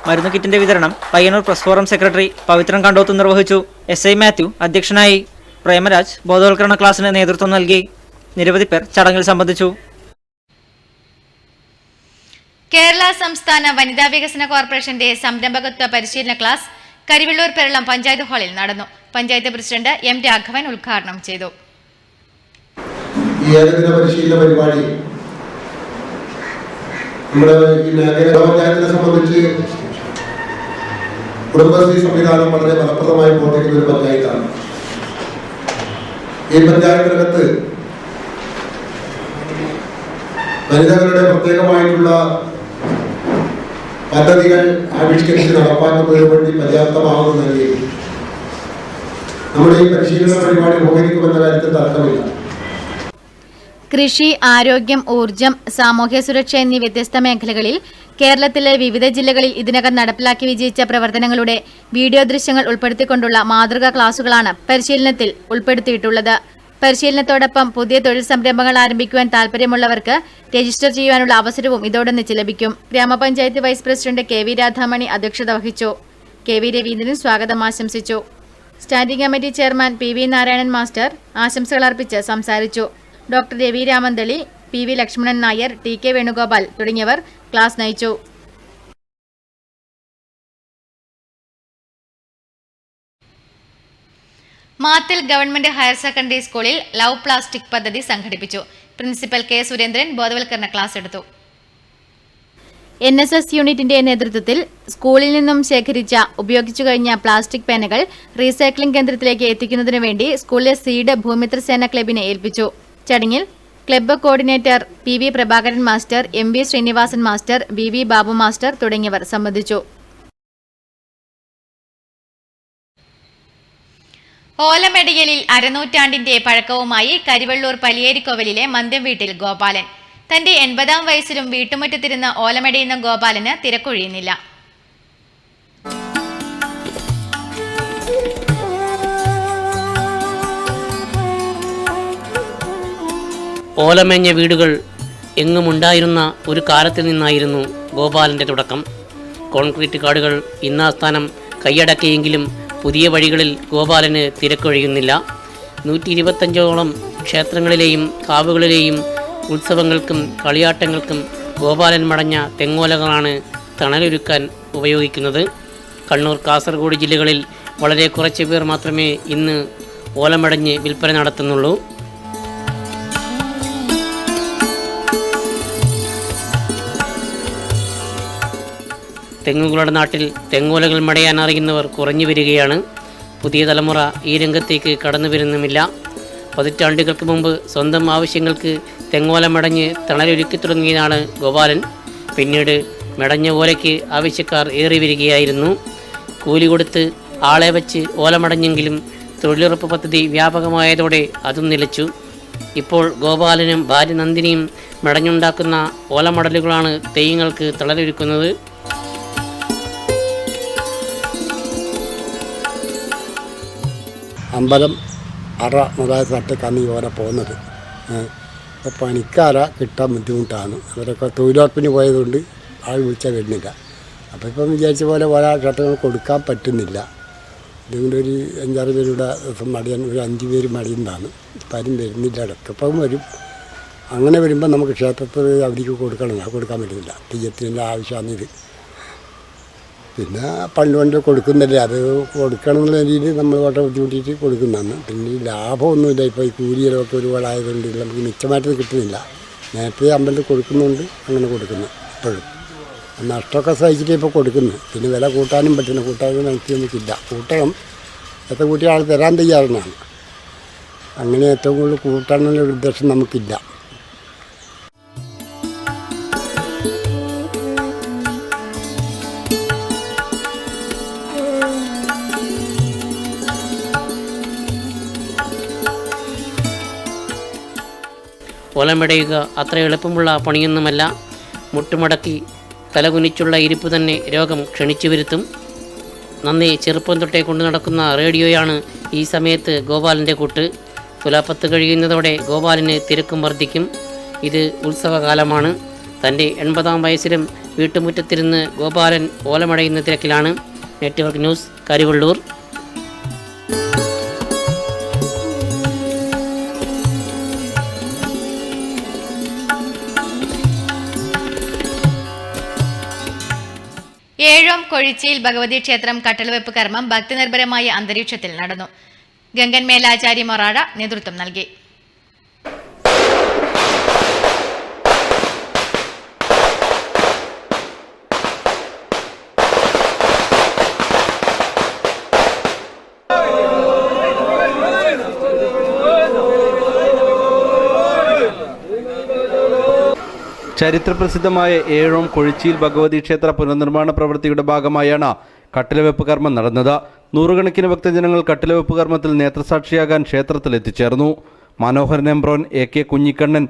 [SPEAKER 6] മരുന്ന് കിറ്റിന്റെ വിതരണം Payyanur press forum secretary Pavithran Kandoth നിർവഹിച്ചു. SI മാത്യു അധ്യക്ഷനായി. പ്രേമരാജ് ബോധവൽക്കരണ ക്ലാസിന് നേതൃത്വം നൽകി. നിരവധി പേർ ചടങ്ങിൽ സംബന്ധിച്ചു.
[SPEAKER 5] കേരള സംസ്ഥാന വനിതാ വികസന കോർപ്പറേഷന്റെ സംരംഭകത്വ പരിശീലന ക്ലാസ് കരിവെള്ളൂർ പെരളം പഞ്ചായത്ത് ഹാളിൽ നടന്നു. പഞ്ചായത്ത് പ്രസിഡന്റ് M രാഘവൻ ഉദ്ഘാടനം ചെയ്തു.
[SPEAKER 12] ഈ ഏകദിന പരിശീലന പരിപാടി നമ്മുടെ പഞ്ചായത്തിനെ സംബന്ധിച്ച് കുടുംബശ്രീ സംവിധാനം വളരെ ഫലപ്രദമായി പ്രവർത്തിക്കുന്ന ഒരു പഞ്ചായത്താണ്. ഈ പഞ്ചായത്തിനകത്ത് വനിതകളുടെ പ്രത്യേകമായിട്ടുള്ള പദ്ധതികൾ ആവിഷ്കരിച്ച് നടപ്പാക്കുന്നതിന് വേണ്ടി പര്യാപ്തമാകുന്ന നിലയിൽ നമ്മുടെ ഈ പരിശീലന പരിപാടി ഉപകരിക്കുമെന്ന കാര്യത്തിൽ തർക്കമില്ല.
[SPEAKER 5] കൃഷി, ആരോഗ്യം, ഊർജം, സാമൂഹ്യ സുരക്ഷ എന്നീ വ്യത്യസ്ത മേഖലകളിൽ കേരളത്തിലെ വിവിധ ജില്ലകളിൽ ഇതിനകം നടപ്പിലാക്കി വിജയിച്ച പ്രവർത്തനങ്ങളുടെ വീഡിയോ ദൃശ്യങ്ങൾ ഉൾപ്പെടുത്തിക്കൊണ്ടുള്ള മാതൃകാ ക്ലാസുകളാണ് പരിശീലനത്തിൽ ഉൾപ്പെടുത്തിയിട്ടുള്ളത്. പരിശീലനത്തോടൊപ്പം പുതിയ തൊഴിൽ സംരംഭങ്ങൾ ആരംഭിക്കുവാൻ താൽപര്യമുള്ളവർക്ക് രജിസ്റ്റർ ചെയ്യുവാനുള്ള അവസരവും ഇതോടൊന്നിച്ച് ലഭിക്കും. ഗ്രാമപഞ്ചായത്ത് വൈസ് പ്രസിഡന്റ് KV രാധാമണി അധ്യക്ഷത വഹിച്ചു. KV രവീന്ദ്രൻ സ്വാഗതം ആശംസിച്ചു. Standing committee chairman PV Narayanan master ആശംസകൾ അർപ്പിച്ച് സംസാരിച്ചു. Doctor Ravi Ramanthali, PV Lakshmanan Nair, TK Venugopal തുടങ്ങിയവർ ക്ലാസ് നയിച്ചു. മാത്തിൽ ഗവൺമെന്റ് ഹയർ സെക്കൻഡറി സ്കൂളിൽ ലവ് പ്ലാസ്റ്റിക് പദ്ധതി സംഘടിപ്പിച്ചു. പ്രിൻസിപ്പൽ K സുരേന്ദ്രൻ ബോധവൽക്കരണ ക്ലാസ് എടുത്തു. NSS യൂണിറ്റിന്റെ നേതൃത്വത്തിൽ സ്കൂളിൽ നിന്നും ശേഖരിച്ച ഉപയോഗിച്ചു കഴിഞ്ഞ പ്ലാസ്റ്റിക് പേനകൾ റീസൈക്ലിംഗ് കേന്ദ്രത്തിലേക്ക് എത്തിക്കുന്നതിനു വേണ്ടി സ്കൂളിലെ സീഡ് ഭൂമിത്ര സേന ക്ലബിനെ ഏൽപ്പിച്ചു. ചടങ്ങിൽ club coordinator PV Prabhakaran master, MV Srinivasan master, VV Babu master തുടങ്ങിയവർ സംബന്ധിച്ചു. ഓലമെടിയലിൽ അരനൂറ്റാണ്ടിന്റെ പഴക്കവുമായി കരിവെള്ളൂർ പലിയേരിക്കോവലിലെ മന്ദം വീട്ടിൽ ഗോപാലൻ. തന്റെ 80-ാം വയസ്സിലും വീട്ടുമുറ്റത്തിരുന്ന് ഓലമെടിയുന്ന ഗോപാലന് തിരക്കൊഴിയുന്നില്ല.
[SPEAKER 13] ഓലമേഞ്ഞ വീടുകൾ എങ്ങുമുണ്ടായിരുന്ന ഒരു കാലത്തിൽ നിന്നായിരുന്നു ഗോപാലൻ്റെ തുടക്കം. കോൺക്രീറ്റ് കാടുകൾ ഇന്നാസ്ഥാനം കൈയടക്കിയെങ്കിലും പുതിയ വഴികളിൽ ഗോപാലന് തിരക്കൊഴിയുന്നില്ല. 125ഓളം ക്ഷേത്രങ്ങളിലെയും കാവുകളിലെയും ഉത്സവങ്ങൾക്കും കളിയാട്ടങ്ങൾക്കും ഗോപാലൻ മടഞ്ഞ തെങ്ങോലകളാണ് തണലൊരുക്കാൻ ഉപയോഗിക്കുന്നത്. കണ്ണൂർ, കാസർഗോഡ് ജില്ലകളിൽ വളരെ കുറച്ച് പേർ മാത്രമേ ഇന്ന് ഓലമടഞ്ഞ് വിൽപ്പന നടത്തുന്നുള്ളൂ. തെങ്ങുകളുടെ നാട്ടിൽ തെങ്ങോലകൾ മടയാൻ അറിയുന്നവർ കുറഞ്ഞു വരികയാണ്. പുതിയ തലമുറ ഈ രംഗത്തേക്ക് കടന്നു വരുന്നുമില്ല. പതിറ്റാണ്ടുകൾക്ക് മുമ്പ് സ്വന്തം ആവശ്യങ്ങൾക്ക് തെങ്ങോല മടഞ്ഞ് തണലൊരുക്കി തുടങ്ങിയതാണ് ഗോപാലൻ. പിന്നീട് മെടഞ്ഞ ഓലയ്ക്ക് ആവശ്യക്കാർ ഏറി വരികയായിരുന്നു. കൂലി കൊടുത്ത് ആളെ വച്ച് ഓലമടഞ്ഞെങ്കിലും തൊഴിലുറപ്പ് പദ്ധതി വ്യാപകമായതോടെ അതും നിലച്ചു. ഇപ്പോൾ ഗോപാലനും ഭാര്യ നന്ദിനിയും മെടഞ്ഞുണ്ടാക്കുന്ന ഓലമടലുകളാണ് തെയ്യങ്ങൾക്ക് തണലൊരുക്കുന്നത്.
[SPEAKER 14] അമ്പലം അറ മുതലായ സ്ഥലത്തേക്കാണ് ഈ ഓല പോകുന്നത്. അപ്പോൾ പണിക്കാരെ കിട്ടാൻ ബുദ്ധിമുട്ടാണ്. അവരൊക്കെ തൊഴിലുറപ്പിന് പോയതുകൊണ്ട് ആൾ വിളിച്ചാൽ വരുന്നില്ല. അപ്പോൾ ഇപ്പം വിചാരിച്ച പോലെ ഓല ക്ഷേത്രങ്ങൾ കൊടുക്കാൻ പറ്റുന്നില്ല. ഇതുകൊണ്ട് ഒരു 5-6 പേരുടെ ദിവസം മടിയാൻ, ഒരു 5 പേര് മടിയുന്നതാണ്. പരും വരുന്നില്ല, ഇടയ്ക്കിപ്പം വരും. അങ്ങനെ വരുമ്പോൾ നമുക്ക് ക്ഷേത്രത്തിൽ അവർക്ക് കൊടുക്കാൻ പറ്റുന്നില്ല. തെയ്യത്തിൻ്റെ ആവശ്യമാണിത്. പിന്നെ പണ്ട് കൊടുക്കുന്നില്ല, അത് കൊടുക്കണം എന്നുള്ള രീതിയിൽ നമ്മൾ വളരെ ബുദ്ധിമുട്ടിയിട്ട് കൊടുക്കുന്നതാണ്. പിന്നെ ഈ ലാഭമൊന്നുമില്ല. ഇപ്പോൾ ഈ കൂലിയിലൊക്കെ ഒരുപാടായതുകൊണ്ട് നമുക്ക് മിച്ചമായിട്ട് കിട്ടുന്നില്ല. നേരത്തെ അമ്പലത്തിൽ കൊടുക്കുന്നുണ്ട്, അങ്ങനെ കൊടുക്കുന്നു. ഇപ്പോഴും നഷ്ടമൊക്കെ സഹിച്ചിട്ട് ഇപ്പോൾ കൊടുക്കുന്നു. പിന്നെ വില കൂട്ടാനും പറ്റുന്ന കൂട്ടാനും നമുക്കില്ല. കൂട്ടണം എത്ര കൂട്ടിയ ആൾ തരാൻ തയ്യാറാണ്. അങ്ങനെ ഏറ്റവും കൂടുതൽ കൂട്ടാനുള്ള ഒരു ഉദ്ദേശം നമുക്കില്ല.
[SPEAKER 13] ഓലമെടയുക അത്ര എളുപ്പമുള്ള പണിയൊന്നുമല്ല. മുട്ടുമടക്കി തലകുനിച്ചുള്ള ഇരിപ്പ് തന്നെ രോഗം ക്ഷണിച്ചു വരുത്തും. നന്നേ ചെറുപ്പം തൊട്ടേ കൊണ്ടു നടക്കുന്ന റേഡിയോയാണ് ഈ സമയത്ത് ഗോപാലൻ്റെ കൂട്ട്. തുലാപ്പത്ത് കഴിയുന്നതോടെ ഗോപാലിന് തിരക്കും വർദ്ധിക്കും. ഇത് ഉത്സവകാലമാണ്. തൻ്റെ 80-ാം വയസ്സിലും വീട്ടുമുറ്റത്തിരുന്ന് ഗോപാലൻ ഓലമടയുന്ന തിരക്കിലാണ്. Network news, Karivellur.
[SPEAKER 5] ഏഴോം കൊഴിച്ചിയിൽ ഭഗവതി ക്ഷേത്രം കട്ടളവെപ്പ് കർമ്മം ഭക്തിനിർഭരമായ അന്തരീക്ഷത്തിൽ നടന്നു. ഗംഗൻ മേലാചാര്യ മൊറാഴ നേതൃത്വം നൽകി.
[SPEAKER 15] ചരിത്രപ്രസിദ്ധമായ ഏഴോം കൊഴിച്ചിയിൽ ഭഗവതി ക്ഷേത്ര പുനർനിർമ്മാണ പ്രവൃത്തിയുടെ ഭാഗമായാണ് കട്ടിലവെപ്പ് കർമ്മം നടന്നത്. നൂറുകണക്കിന് ഭക്തജനങ്ങൾ കട്ടിലവെപ്പ് കർമ്മത്തിൽ നേത്രസാക്ഷിയാകാൻ ക്ഷേത്രത്തിൽ എത്തിച്ചേർന്നു. മനോഹരൻ എംബ്രോൻ, AK കുഞ്ഞിക്കണ്ണൻ,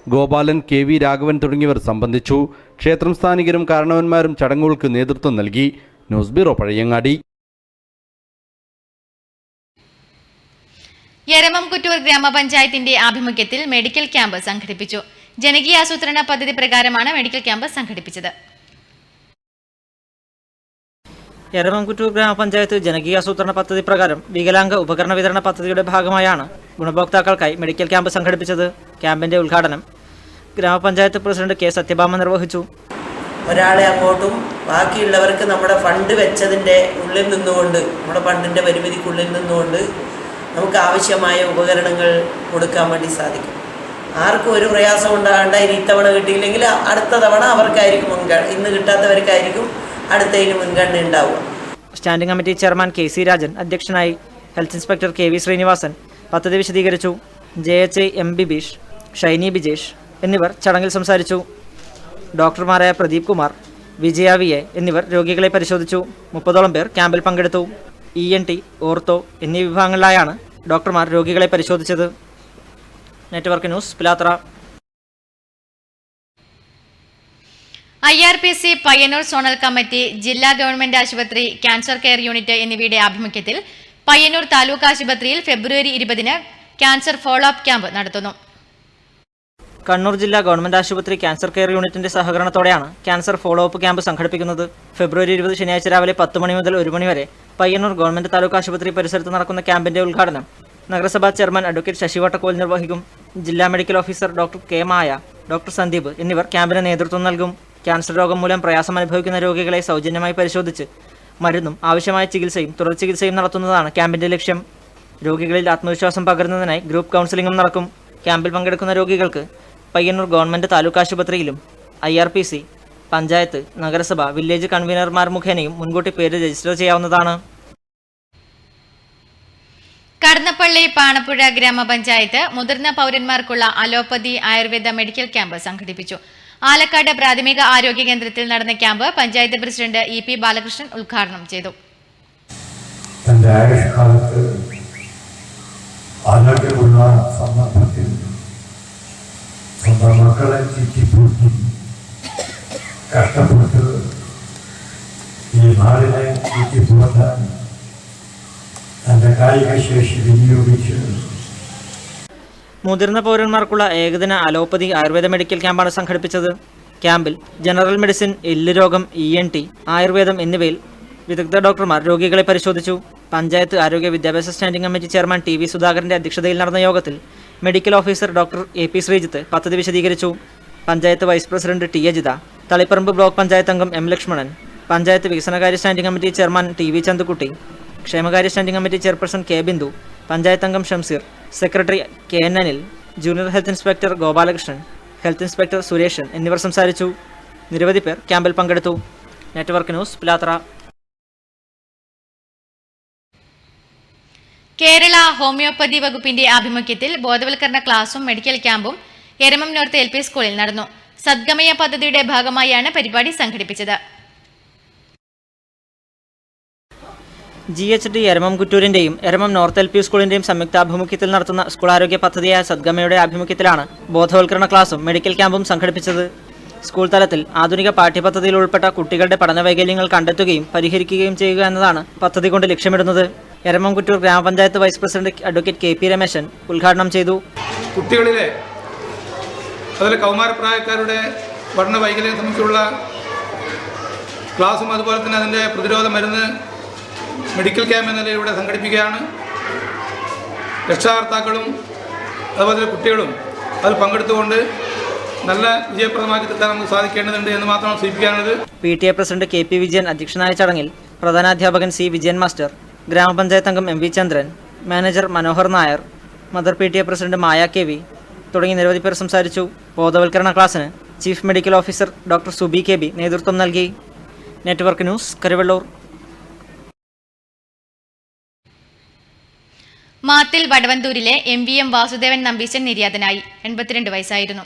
[SPEAKER 15] ഗോപാലൻ, KV രാഘവൻ തുടങ്ങിയവർ സംബന്ധിച്ചു. ക്ഷേത്രം സ്ഥാനികരും കാരണവന്മാരും ചടങ്ങുകൾക്ക് നേതൃത്വം നൽകി. News bureau, Pazhayangadi.
[SPEAKER 5] യരമംകുറ്റൂർ ഗ്രാമപഞ്ചായത്തിന്റെ ആഭിമുഖ്യത്തിൽ മെഡിക്കൽ ക്യാമ്പ് സംഘടിപ്പിച്ചു. ജനകീയാസൂത്രണ പദ്ധതി പ്രകാരമാണ് മെഡിക്കൽ ക്യാമ്പ് സംഘടിപ്പിച്ചത്.
[SPEAKER 6] യരമംകുറ്റൂർ ഗ്രാമപഞ്ചായത്ത് ജനകീയാസൂത്രണ പദ്ധതി പ്രകാരം വികലാംഗ ഉപകരണ വിതരണ പദ്ധതിയുടെ ഭാഗമായാണ് ഗുണഭോക്താക്കൾക്കായി മെഡിക്കൽ ക്യാമ്പ് സംഘടിപ്പിച്ചത്. ക്യാമ്പിന്റെ ഉദ്ഘാടനം ഗ്രാമപഞ്ചായത്ത് പ്രസിഡന്റ് K. സത്യഭാമ നിർവഹിച്ചു.
[SPEAKER 16] ഒരാളെ അങ്ങോട്ടും ബാക്കിയുള്ളവർക്ക് നമ്മുടെ ഫണ്ട് വെച്ചതിൻ്റെ ഉള്ളിൽ നിന്നുകൊണ്ട്, നമ്മുടെ ഫണ്ടിൻ്റെ പരിമിതിക്കുള്ളിൽ നിന്നുകൊണ്ട് നമുക്ക് ആവശ്യമായ ഉപകരണങ്ങൾ കൊടുക്കാൻ വേണ്ടി സാധിക്കും. ആർക്കും ഒരു പ്രയാസം ഉണ്ടാകണ്ട. ഇനി ഇത്തവണ കിട്ടിയില്ലെങ്കിൽ അടുത്ത തവണ അവർക്കായിരിക്കും മുൻഗണന, ഇന്ന് കിട്ടാത്തവർക്കായിരിക്കും അടുത്തതിന് മുൻഗണന ഉണ്ടാവുക.
[SPEAKER 6] Standing committee chairman KC Rajan അധ്യക്ഷനായി. ഹെൽത്ത് ഇൻസ്പെക്ടർ KV ശ്രീനിവാസൻ പദ്ധതി വിശദീകരിച്ചു. JHI M. ബിബീഷ്, ഷൈനി ബിജേഷ് എന്നിവർ ചടങ്ങിൽ സംസാരിച്ചു. ഡോക്ടർമാരായ പ്രദീപ് കുമാർ, വിജയ VA എന്നിവർ രോഗികളെ പരിശോധിച്ചു. 30ഓളം പേർ ക്യാമ്പിൽ പങ്കെടുത്തു. ENT, ഓർത്തോ എന്നീ വിഭാഗങ്ങളിലായാണ് ഡോക്ടർമാർ രോഗികളെ പരിശോധിച്ചത്. Network news, Pilathara.
[SPEAKER 5] IRPC Payyanur zonal committee, ജില്ലാ ഗവൺമെന്റ് ആശുപത്രി, ക്യാൻസർ കെയർ യൂണിറ്റ് എന്നിവയുടെ ആഭിമുഖ്യത്തിൽ പയ്യന്നൂർ താലൂക്ക് ആശുപത്രിയിൽ ഫെബ്രുവരി 20-ന് ക്യാൻസർ ഫോളോ അപ്പ് ക്യാമ്പ് നടത്തുന്നു.
[SPEAKER 6] കണ്ണൂർ ജില്ലാ ഗവൺമെന്റ് ആശുപത്രി ക്യാൻസർ കെയർ യൂണിറ്റിന്റെ സഹകരണത്തോടെയാണ് ക്യാൻസർ ഫോളോ അപ്പ് ക്യാമ്പ് സംഘടിപ്പിക്കുന്നത്. ഫെബ്രുവരി 20 ശനിയാഴ്ച രാവിലെ 10 മണി മുതൽ 1 മണി വരെ പയ്യന്നൂർ ഗവൺമെന്റ് താലൂക്ക് ആശുപത്രി പരിസരത്ത് നടക്കുന്ന ക്യാമ്പിന്റെ ഉദ്ഘാടനം നഗരസഭാ ചെയർമാൻ അഡ്വക്കേറ്റ് ശശി വട്ടക്കോൽ നിർവഹിക്കും. ജില്ലാ മെഡിക്കൽ ഓഫീസർ ഡോക്ടർ കെ മായ, ഡോക്ടർ സന്ദീപ് എന്നിവർ ക്യാമ്പിന് നേതൃത്വം നൽകും. ക്യാൻസർ രോഗം മൂലം പ്രയാസം അനുഭവിക്കുന്ന രോഗികളെ സൗജന്യമായി പരിശോധിച്ച് മരുന്നും ആവശ്യമായ ചികിത്സയും തുടർ ചികിത്സയും നടത്തുന്നതാണ് ക്യാമ്പിന്റെ ലക്ഷ്യം. രോഗികളിൽ ആത്മവിശ്വാസം പകരുന്നതിനായി ഗ്രൂപ്പ് കൗൺസിലിംഗും നടക്കും. ക്യാമ്പിൽ പങ്കെടുക്കുന്ന രോഗികൾക്ക് പയ്യന്നൂർ ഗവൺമെന്റ് താലൂക്ക് ആശുപത്രിയിലും IRPC, പഞ്ചായത്ത്, നഗരസഭ, വില്ലേജ് കൺവീനർമാർ മുഖേനയും മുൻകൂട്ടി പേര് രജിസ്റ്റർ ചെയ്യാവുന്നതാണ്.
[SPEAKER 5] കടന്നപ്പള്ളി പാണപ്പുഴ ഗ്രാമപഞ്ചായത്ത് മുതിർന്ന പൗരന്മാർക്കുള്ള അലോപ്പതി ആയുർവേദ മെഡിക്കൽ ക്യാമ്പ് സംഘടിപ്പിച്ചു. ആലക്കാട് പ്രാഥമിക ആരോഗ്യ കേന്ദ്രത്തിൽ നടന്ന camp panchayat president EP Balakrishnan ഉദ്ഘാടനം ചെയ്തു.
[SPEAKER 17] തന്റെ ആയുഷ്കാലത്ത് ആരോഗ്യമുള്ള സന്ദർഭത്തിൽ സ്വന്തം മക്കളെ ചുറ്റിപ്പൂട്ടി കഷ്ടപ്പെട്ട് ഈ നാടിനെ ചുറ്റിപ്പൂട്ടാൻ തന്റെ കായിക ശേഷി വിനിയോഗിച്ച്
[SPEAKER 6] മുതിർന്ന പൗരന്മാർക്കുള്ള ഏകദിന അലോപ്പതി ആയുർവേദ മെഡിക്കൽ ക്യാമ്പാണ് സംഘടിപ്പിച്ചത്. ക്യാമ്പിൽ ജനറൽ മെഡിസിൻ, എല്ല് രോഗം, ENT, ആയുർവേദം എന്നിവയിൽ വിദഗ്ധ ഡോക്ടർമാർ രോഗികളെ പരിശോധിച്ചു. പഞ്ചായത്ത് ആരോഗ്യ വിദ്യാഭ്യാസ സ്റ്റാൻഡിംഗ് കമ്മിറ്റി ചെയർമാൻ TV സുധാകരന്റെ അധ്യക്ഷതയിൽ നടന്ന യോഗത്തിൽ medical officer doctor AP Sreejith പദ്ധതി വിശദീകരിച്ചു. Panchayat vice president T Ajitha, Taliparamba block panchayat അംഗം M ലക്ഷ്മണൻ, പഞ്ചായത്ത് വികസനകാര്യ standing committee chairman TV Chandukutty, ക്ഷേമകാര്യ standing committee chairperson K Bindu, panchayat അംഗം Shamseer, secretary KN Anil, junior health inspector Gopalakrishnan, health inspector Sureshan എന്നിവർ സംസാരിച്ചു. നിരവധി പേർ ക്യാമ്പിൽ പങ്കെടുത്തു. Network news, Pilathara.
[SPEAKER 5] Kerala homoeopathy വകുപ്പിന്റെ ആഭിമുഖ്യത്തിൽ ബോധവൽക്കരണ ക്ലാസും മെഡിക്കൽ ക്യാമ്പും എരമം നോർത്ത് LP സ്കൂളിൽ നടന്നു. സദ്ഗമയ പദ്ധതിയുടെ ഭാഗമായാണ് പരിപാടി സംഘടിപ്പിച്ചത്.
[SPEAKER 6] GHD എരമം കുറ്റൂരിന്റെയും എരമം നോർത്ത് LP സ്കൂളിന്റെയും സംയുക്താഭിമുഖ്യത്തിൽ നടത്തുന്ന സ്കൂൾ ആരോഗ്യ പദ്ധതിയായ സദ്ഗമയുടെ ആഭിമുഖ്യത്തിലാണ് ബോധവൽക്കരണ ക്ലാസും മെഡിക്കൽ ക്യാമ്പും സംഘടിപ്പിച്ചത്. സ്കൂൾ തലത്തിൽ ആധുനിക പാഠ്യപദ്ധതിയിൽ ഉൾപ്പെട്ട കുട്ടികളുടെ പഠന വൈകല്യങ്ങൾ കണ്ടെത്തുകയും പരിഹരിക്കുകയും ചെയ്യുക എന്നതാണ് പദ്ധതി കൊണ്ട് ലക്ഷ്യമിടുന്നത്. എരമം കുറ്റൂർ ഗ്രാമപഞ്ചായത്ത് vice president advocate KP Rameshan ഉദ്ഘാടനം ചെയ്തു.
[SPEAKER 18] കുട്ടികളിലെ അതുപോലെ കൗമാരപ്രായക്കാരുടെ പഠന വൈകല്യം സംബന്ധിച്ചുള്ള ക്ലാസും അതുപോലെ തന്നെ അതിൻ്റെ പ്രതിരോധ മരുന്ന് മെഡിക്കൽ ക്യാമ്പ് എന്ന നിലയിലൂടെ സംഘടിപ്പിക്കുകയാണ്. രക്ഷാകർത്താക്കളും അതുപോലെ കുട്ടികളും അതിൽ പങ്കെടുത്തുകൊണ്ട് നല്ല വിജയപ്രദമാക്കി തീർക്കാൻ നമുക്ക് സാധിക്കേണ്ടതുണ്ട് എന്ന് മാത്രമാണ് സൂചിപ്പിക്കാനുള്ളത്.
[SPEAKER 6] PTA പ്രസിഡന്റ് KP വിജയൻ അധ്യക്ഷനായ ചടങ്ങിൽ പ്രധാനാധ്യാപകൻ C വിജയൻ മാസ്റ്റർ, ഗ്രാമപഞ്ചായത്ത് അംഗം MV Chandran, manager Manohar Nair, mother PTA president Maya KV തുടങ്ങി നിരവധി പേർ സംസാരിച്ചു. ബോധവൽക്കരണ ക്ലാസ്സിന് chief medical officer doctor Subi KB നേതൃത്വം നൽകി. Network news, Karuvallur.
[SPEAKER 5] മാത്തിൽ വടവന്തൂരിലെ MVM വാസുദേവൻ നമ്പീശൻ നിര്യാതനായി. 82 വയസ്സായിരുന്നു.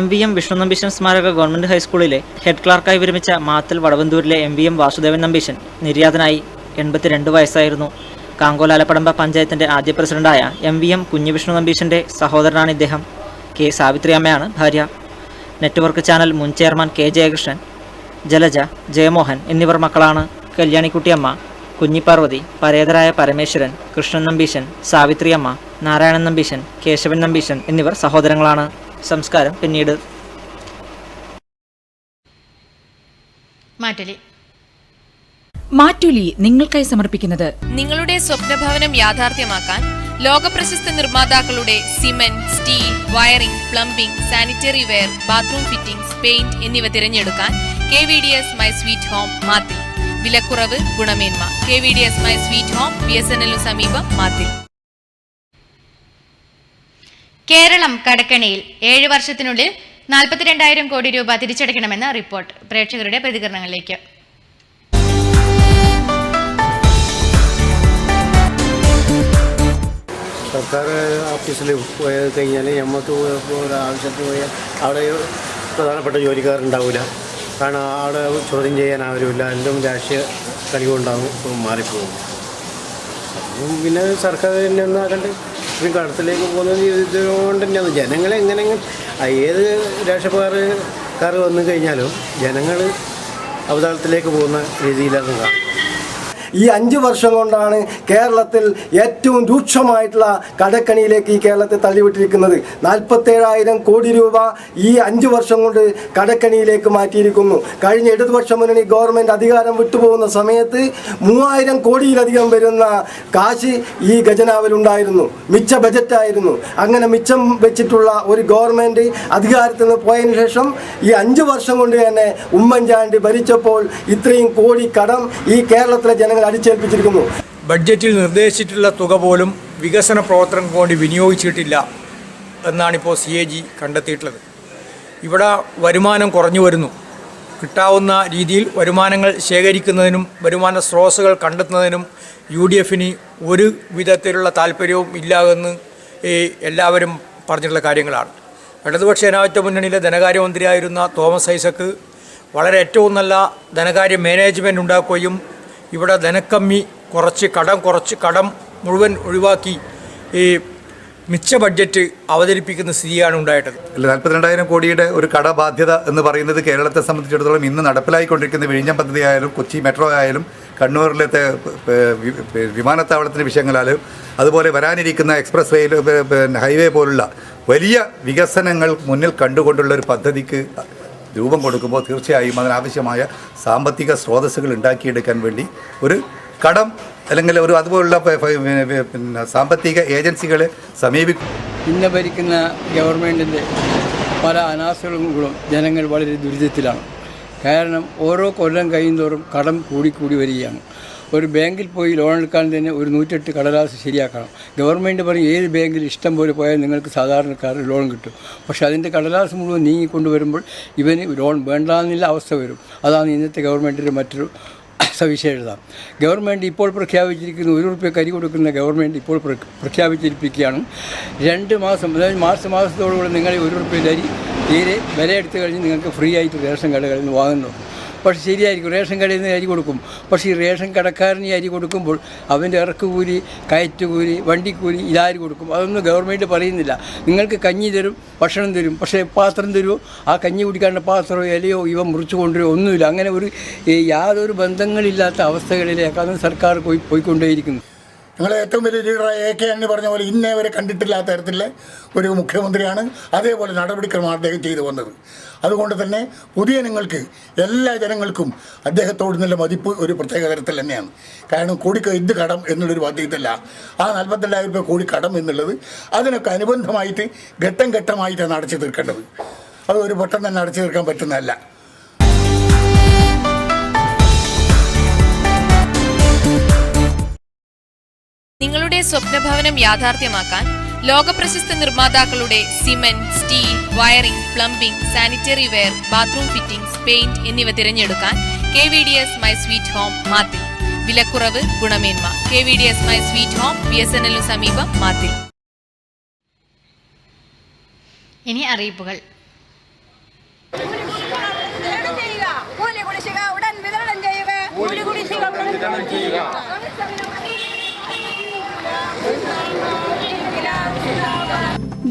[SPEAKER 6] MVM വിഷ്ണു നമ്പീശൻ സ്മാരക ഗവൺമെന്റ് ഹൈസ്കൂളിലെ ഹെഡ് ക്ലാർക്കായി വിരമിച്ച മാത്തിൽ വടവന്തൂരിലെ MVM വാസുദേവൻ നമ്പീശൻ നിര്യാതനായി. 82 വയസ്സായിരുന്നു. കാങ്കോലാലപ്പടമ്പ പഞ്ചായത്തിന്റെ ആദ്യ പ്രസിഡന്റായ MVM കുഞ്ഞുവിഷ്ണു നമ്പീശന്റെ സഹോദരനാണ് ഇദ്ദേഹം. K സാവിത്രി അമ്മയാണ് ഭാര്യ. നെറ്റ്വർക്ക് ചാനൽ മുൻ ചെയർമാൻ K ജയകൃഷ്ണൻ, ജലജ, ജയമോഹൻ എന്നിവർ മക്കളാണ്. കല്യാണിക്കുട്ടിയമ്മ, കുഞ്ഞിപ്പാർവതി, പരേതരായ പരമേശ്വരൻ, കൃഷ്ണൻ നമ്പീശൻ, സാവിത്രിയമ്മ, നാരായണൻ നമ്പീശൻ, കേശവൻ നമ്പീശൻ എന്നിവർ സഹോദരങ്ങളാണ്. സംസ്കാരം പിന്നീട്.
[SPEAKER 4] മാറ്റുലി നിങ്ങൾക്കായി സമർപ്പിക്കുന്നത്
[SPEAKER 19] നിങ്ങളുടെ സ്വപ്നഭവനം യാഥാർത്ഥ്യമാക്കാൻ ലോകപ്രശസ്ത നിർമ്മാതാക്കളുടെ cement, steel, wiring, plumbing, sanitary ware, bathroom fittings, paint എന്നിവ തിരഞ്ഞെടുക്കാൻ KVDS my sweet home Mathil. വിലക്കുറവ്, ഗുണമേന്മ. KVDS my sweet home, BSNL സമീപം, മാത്തിൽ.
[SPEAKER 5] കേരളം കടക്കണിയിൽ 7 വർഷത്തിനുള്ളിൽ 42,000 കോടി രൂപ തിരിച്ചടയ്ക്കണമെന്ന് റിപ്പോർട്ട്. പ്രേക്ഷകരുടെ പ്രതികരണങ്ങളിലേക്ക്.
[SPEAKER 20] സർക്കാർ ഓഫീസിൽ പോയി കഴിഞ്ഞാൽ നമുക്ക് ഒരു ആവശ്യത്തിന് പോയാൽ അവിടെ പ്രധാനപ്പെട്ട ജോലിക്കാരുണ്ടാവില്ല. കാരണം അവിടെ ചോദ്യം ചെയ്യാൻ ആരുമില്ല. എല്ലാം രാഷ്ട്രീയ കളികൊണ്ടാകും മാറിപ്പോകും. പിന്നെ സർക്കാർ തന്നെ ഒന്നാകണ്ട് ഈ കടത്തിലേക്ക് പോകുന്നത് ഇതുകൊണ്ട് തന്നെയാണ്. ജനങ്ങളെ എങ്ങനെയെങ്കിലും ഏത് രാഷ്ട്രീയക്കാർ വന്നു കഴിഞ്ഞാലും ജനങ്ങൾ അവതാളത്തിലേക്ക് പോകുന്ന രീതിയിലാണ് കാണുന്നത്.
[SPEAKER 14] ഈ 5 വർഷം കൊണ്ടാണ് കേരളത്തിൽ ഏറ്റവും രൂക്ഷമായിട്ടുള്ള കടക്കണിയിലേക്ക് ഈ കേരളത്തെ തള്ളിവിട്ടിരിക്കുന്നത്. 47,000 കോടി രൂപ ഈ 5 വർഷം കൊണ്ട് കടക്കണിയിലേക്ക് മാറ്റിയിരിക്കുന്നു. കഴിഞ്ഞ ഇടതുപക്ഷ മുന്നണി ഗവൺമെൻറ് അധികാരം വിട്ടുപോകുന്ന സമയത്ത് 3,000 കോടിയിലധികം വരുന്ന കാശ് ഈ ഖജനാവിലുണ്ടായിരുന്നു. മിച്ച ബജറ്റായിരുന്നു. അങ്ങനെ മിച്ചം വെച്ചിട്ടുള്ള ഒരു ഗവൺമെൻറ് അധികാരത്തിൽ നിന്ന് പോയതിനു ശേഷം ഈ 5 വർഷം കൊണ്ട് തന്നെ ഉമ്മൻചാണ്ടി ഭരിച്ചപ്പോൾ ഇത്രയും കോടി കടം ഈ കേരളത്തിലെ ജനങ്ങൾ അടിച്ചേൽപ്പിച്ചിരിക്കുന്നു.
[SPEAKER 10] ബഡ്ജറ്റിൽ നിർദ്ദേശിച്ചിട്ടുള്ള തുക പോലും വികസന പ്രവർത്തനങ്ങൾക്ക് വേണ്ടി വിനിയോഗിച്ചിട്ടില്ല എന്നാണിപ്പോൾ CAG കണ്ടെത്തിയിട്ടുള്ളത്. ഇവിടെ വരുമാനം കുറഞ്ഞു വരുന്നു. കിട്ടാവുന്ന രീതിയിൽ വരുമാനങ്ങൾ ശേഖരിക്കുന്നതിനും വരുമാന സ്രോതസ്സുകൾ കണ്ടെത്തുന്നതിനും UDFന് ഒരു വിധത്തിലുള്ള താല്പര്യവും ഇല്ല എന്ന് എല്ലാവരും പറഞ്ഞിട്ടുള്ള കാര്യങ്ങളാണ്. ഇടതുപക്ഷ ജനാധിപത്യ മുന്നണിയിലെ ധനകാര്യമന്ത്രിയായിരുന്ന തോമസ് ഐസക്ക് വളരെ ഏറ്റവും നല്ല ധനകാര്യ മാനേജ്മെൻറ്റ് ഉണ്ടാക്കുകയും ഇവിടെ ധനക്കമ്മി കുറച്ച് കടം മുഴുവൻ ഒഴിവാക്കി ഈ മിച്ച ബഡ്ജറ്റ് അവതരിപ്പിക്കുന്ന സ്ഥിതിയാണ് ഉണ്ടായിട്ടത്.
[SPEAKER 21] 42,000 കോടിയുടെ ഒരു കടബാധ്യത എന്ന് പറയുന്നത് കേരളത്തെ സംബന്ധിച്ചിടത്തോളം ഇന്ന് നടപ്പിലായിക്കൊണ്ടിരിക്കുന്ന വിഴിഞ്ഞം പദ്ധതി ആയാലും കൊച്ചി മെട്രോ ആയാലും കണ്ണൂരിലത്തെ വിമാനത്താവളത്തിൻ്റെ വിഷയങ്ങളാലും അതുപോലെ വരാനിരിക്കുന്ന എക്സ്പ്രസ് റെയിൽ ഹൈവേ പോലുള്ള വലിയ വികസനങ്ങൾ മുന്നിൽ കണ്ടുകൊണ്ടുള്ള ഒരു പദ്ധതിക്ക് രൂപം കൊടുക്കുമ്പോൾ തീർച്ചയായും അതിനാവശ്യമായ സാമ്പത്തിക സ്രോതസ്സുകൾ ഉണ്ടാക്കിയെടുക്കാൻ വേണ്ടി ഒരു കടം അല്ലെങ്കിൽ ഒരു അതുപോലുള്ള സാമ്പത്തിക ഏജൻസികളെ സമീപിക്കും.
[SPEAKER 20] ഇന്ന് ഭരിക്കുന്ന ഗവൺമെൻറ്റിൻ്റെ പല അനാസ്ഥകളും ജനങ്ങൾ വളരെ ദുരിതത്തിലാണ്. കാരണം ഓരോ കൊല്ലം കഴിയുന്തോറും കടം കൂടി വരികയാണ്. ഒരു ബാങ്കിൽ പോയി ലോൺ എടുക്കാൻ തന്നെ ഒരു 108 കടലാസ് ശരിയാക്കണം. ഗവൺമെൻറ് പറയും ഏത് ബാങ്കിൽ ഇഷ്ടം പോലെ പോയാൽ നിങ്ങൾക്ക് സാധാരണക്കാർ ലോൺ കിട്ടും. പക്ഷേ അതിൻ്റെ കടലാസ് മുഴുവൻ നീങ്ങിക്കൊണ്ടുവരുമ്പോൾ ഇവന് ലോൺ വേണ്ടാന്നില്ല അവസ്ഥ വരും. അതാണ് ഇന്നത്തെ ഗവൺമെൻറ്റിൻ്റെ മറ്റൊരു സവിശേഷത. ഗവൺമെൻറ് ഇപ്പോൾ പ്രഖ്യാപിച്ചിരിക്കുന്ന 1 രൂപയ്ക്ക് അരി കൊടുക്കുന്ന ഗവൺമെൻറ് ഇപ്പോൾ പ്രഖ്യാപിച്ചിരിക്കുകയാണ് 2 മാസം, അതായത് മാസത്തോടുകൂടി നിങ്ങൾ 1 രൂപയുടെ അരി തീരെ വിലയെടുത്ത് കഴിഞ്ഞ് നിങ്ങൾക്ക് ഫ്രീ ആയിട്ട് റേഷൻ കടകളിൽ നിന്ന് വാങ്ങുന്നു. പക്ഷേ ശരിയായിരിക്കും, റേഷൻ കടയിൽ നിന്ന് അരി കൊടുക്കും. പക്ഷേ ഈ റേഷൻ കടക്കാരന് അരി കൊടുക്കുമ്പോൾ അവൻ്റെ ഇറക്കുകൂലി, കയറ്റുകൂലി, വണ്ടിക്കൂലി ഇതാര് കൊടുക്കും? അതൊന്നും ഗവൺമെൻറ് പറയുന്നില്ല. നിങ്ങൾക്ക് കഞ്ഞി തരും, ഭക്ഷണം തരും, പക്ഷേ പാത്രം തരുമോ? ആ കഞ്ഞി കുടിക്കാനുള്ള പാത്രമോ ഇലയോ ഇവ മുറിച്ച് കൊണ്ടുവരുമോ? ഒന്നുമില്ല. അങ്ങനെ ഒരു യാതൊരു ബന്ധങ്ങളില്ലാത്ത അവസ്ഥകളിലേക്കാണ് സർക്കാർ പോയിക്കൊണ്ടേയിരിക്കുന്നു.
[SPEAKER 12] ഞങ്ങളെ ഏറ്റവും വലിയ ലീഡറായ AK ആന്റണി പറഞ്ഞ പോലെ ഇന്നേ വരെ കണ്ടിട്ടില്ലാത്ത തരത്തിലുള്ള ഒരു മുഖ്യമന്ത്രിയാണ്. അതേപോലെ നടപടിക്രമമാണ് അദ്ദേഹം ചെയ്തു വന്നത്. അതുകൊണ്ട് തന്നെ പുതിയ നിങ്ങൾക്ക് എല്ലാ ജനങ്ങൾക്കും അദ്ദേഹത്തോട് നല്ല മതിപ്പ് ഒരു പ്രത്യേക തരത്തിൽ തന്നെയാണ്. കാരണം ഇത് കടം എന്നുള്ളൊരു ബാധ്യതയല്ല. ആ 42,000 രൂപ കോടി കടം എന്നുള്ളത് അതിനൊക്കെ അനുബന്ധമായിട്ട് ഘട്ടം ഘട്ടമായിട്ടാണ് അടച്ചു തീർക്കേണ്ടത്. അത് ഒരു പെട്ടെന്ന് തന്നെ അടച്ചു തീർക്കാൻ പറ്റുന്നതല്ല.
[SPEAKER 19] നിങ്ങളുടെ സ്വപ്നഭവനം യാഥാർത്ഥ്യമാക്കാൻ ലോകപ്രശസ്ത നിർമ്മാതാക്കളുടെ cement, steel, wiring, plumbing, sanitary ware, bathroom fittings, paint എന്നിവ തിരഞ്ഞെടുക്കാൻ KVDS my sweet home Mathil. വിലക്കുറവ്, ഗുണമേന്മ. KVDS my sweet home, BSNL സമീപം, മാത്തിൽ.
[SPEAKER 5] ഇനി അറിയിപ്പുകൾ.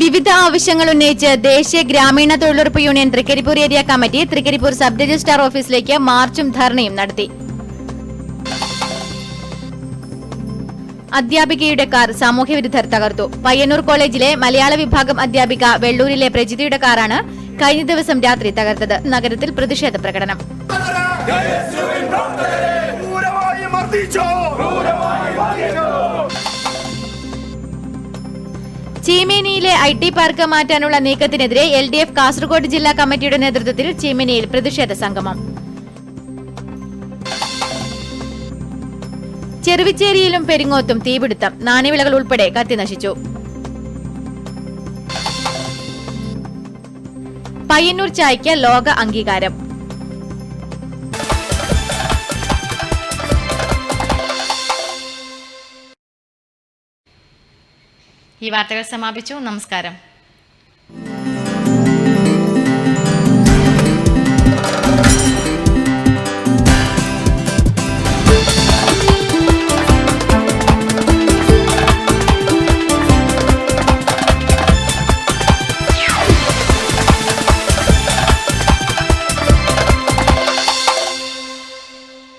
[SPEAKER 5] വിവിധ ആവശ്യങ്ങൾ ഉന്നയിച്ച് ദേശീയ ഗ്രാമീണ തൊഴിലുറപ്പ് union Trikaripur area committee Trikaripur sub registrar ഓഫീസിലേക്ക് മാർച്ചും ധർണയും നടത്തി. അധ്യാപികയുടെ കാർ സാമൂഹ്യവിരുദ്ധർ തകർത്തു. പയ്യന്നൂർ കോളേജിലെ മലയാള വിഭാഗം അധ്യാപിക വെള്ളൂരിലെ പ്രജിതയുടെ കാറാണ് കഴിഞ്ഞ ദിവസം രാത്രി തകർത്തത്. നഗരത്തിൽ പ്രതിഷേധ പ്രകടനം. ചീമേനിയിലെ IT പാർക്ക് മാറ്റാനുള്ള നീക്കത്തിനെതിരെ LDF കാസർഗോഡ് ജില്ലാ കമ്മിറ്റിയുടെ നേതൃത്വത്തിൽ ചീമേനിയിൽ പ്രതിഷേധ സംഗമം. ചെറുവിച്ചേരിയിലും പെരിങ്ങോത്തും തീപിടുത്തം. നാണ്യവിളകൾ ഉൾപ്പെടെ കത്തിനശിച്ചു. പയ്യന്നൂർ ചായയ്ക്ക് ലോക അംഗീകാരം. ഈ വാർത്തകൾ സമാപിച്ചു. നമസ്കാരം.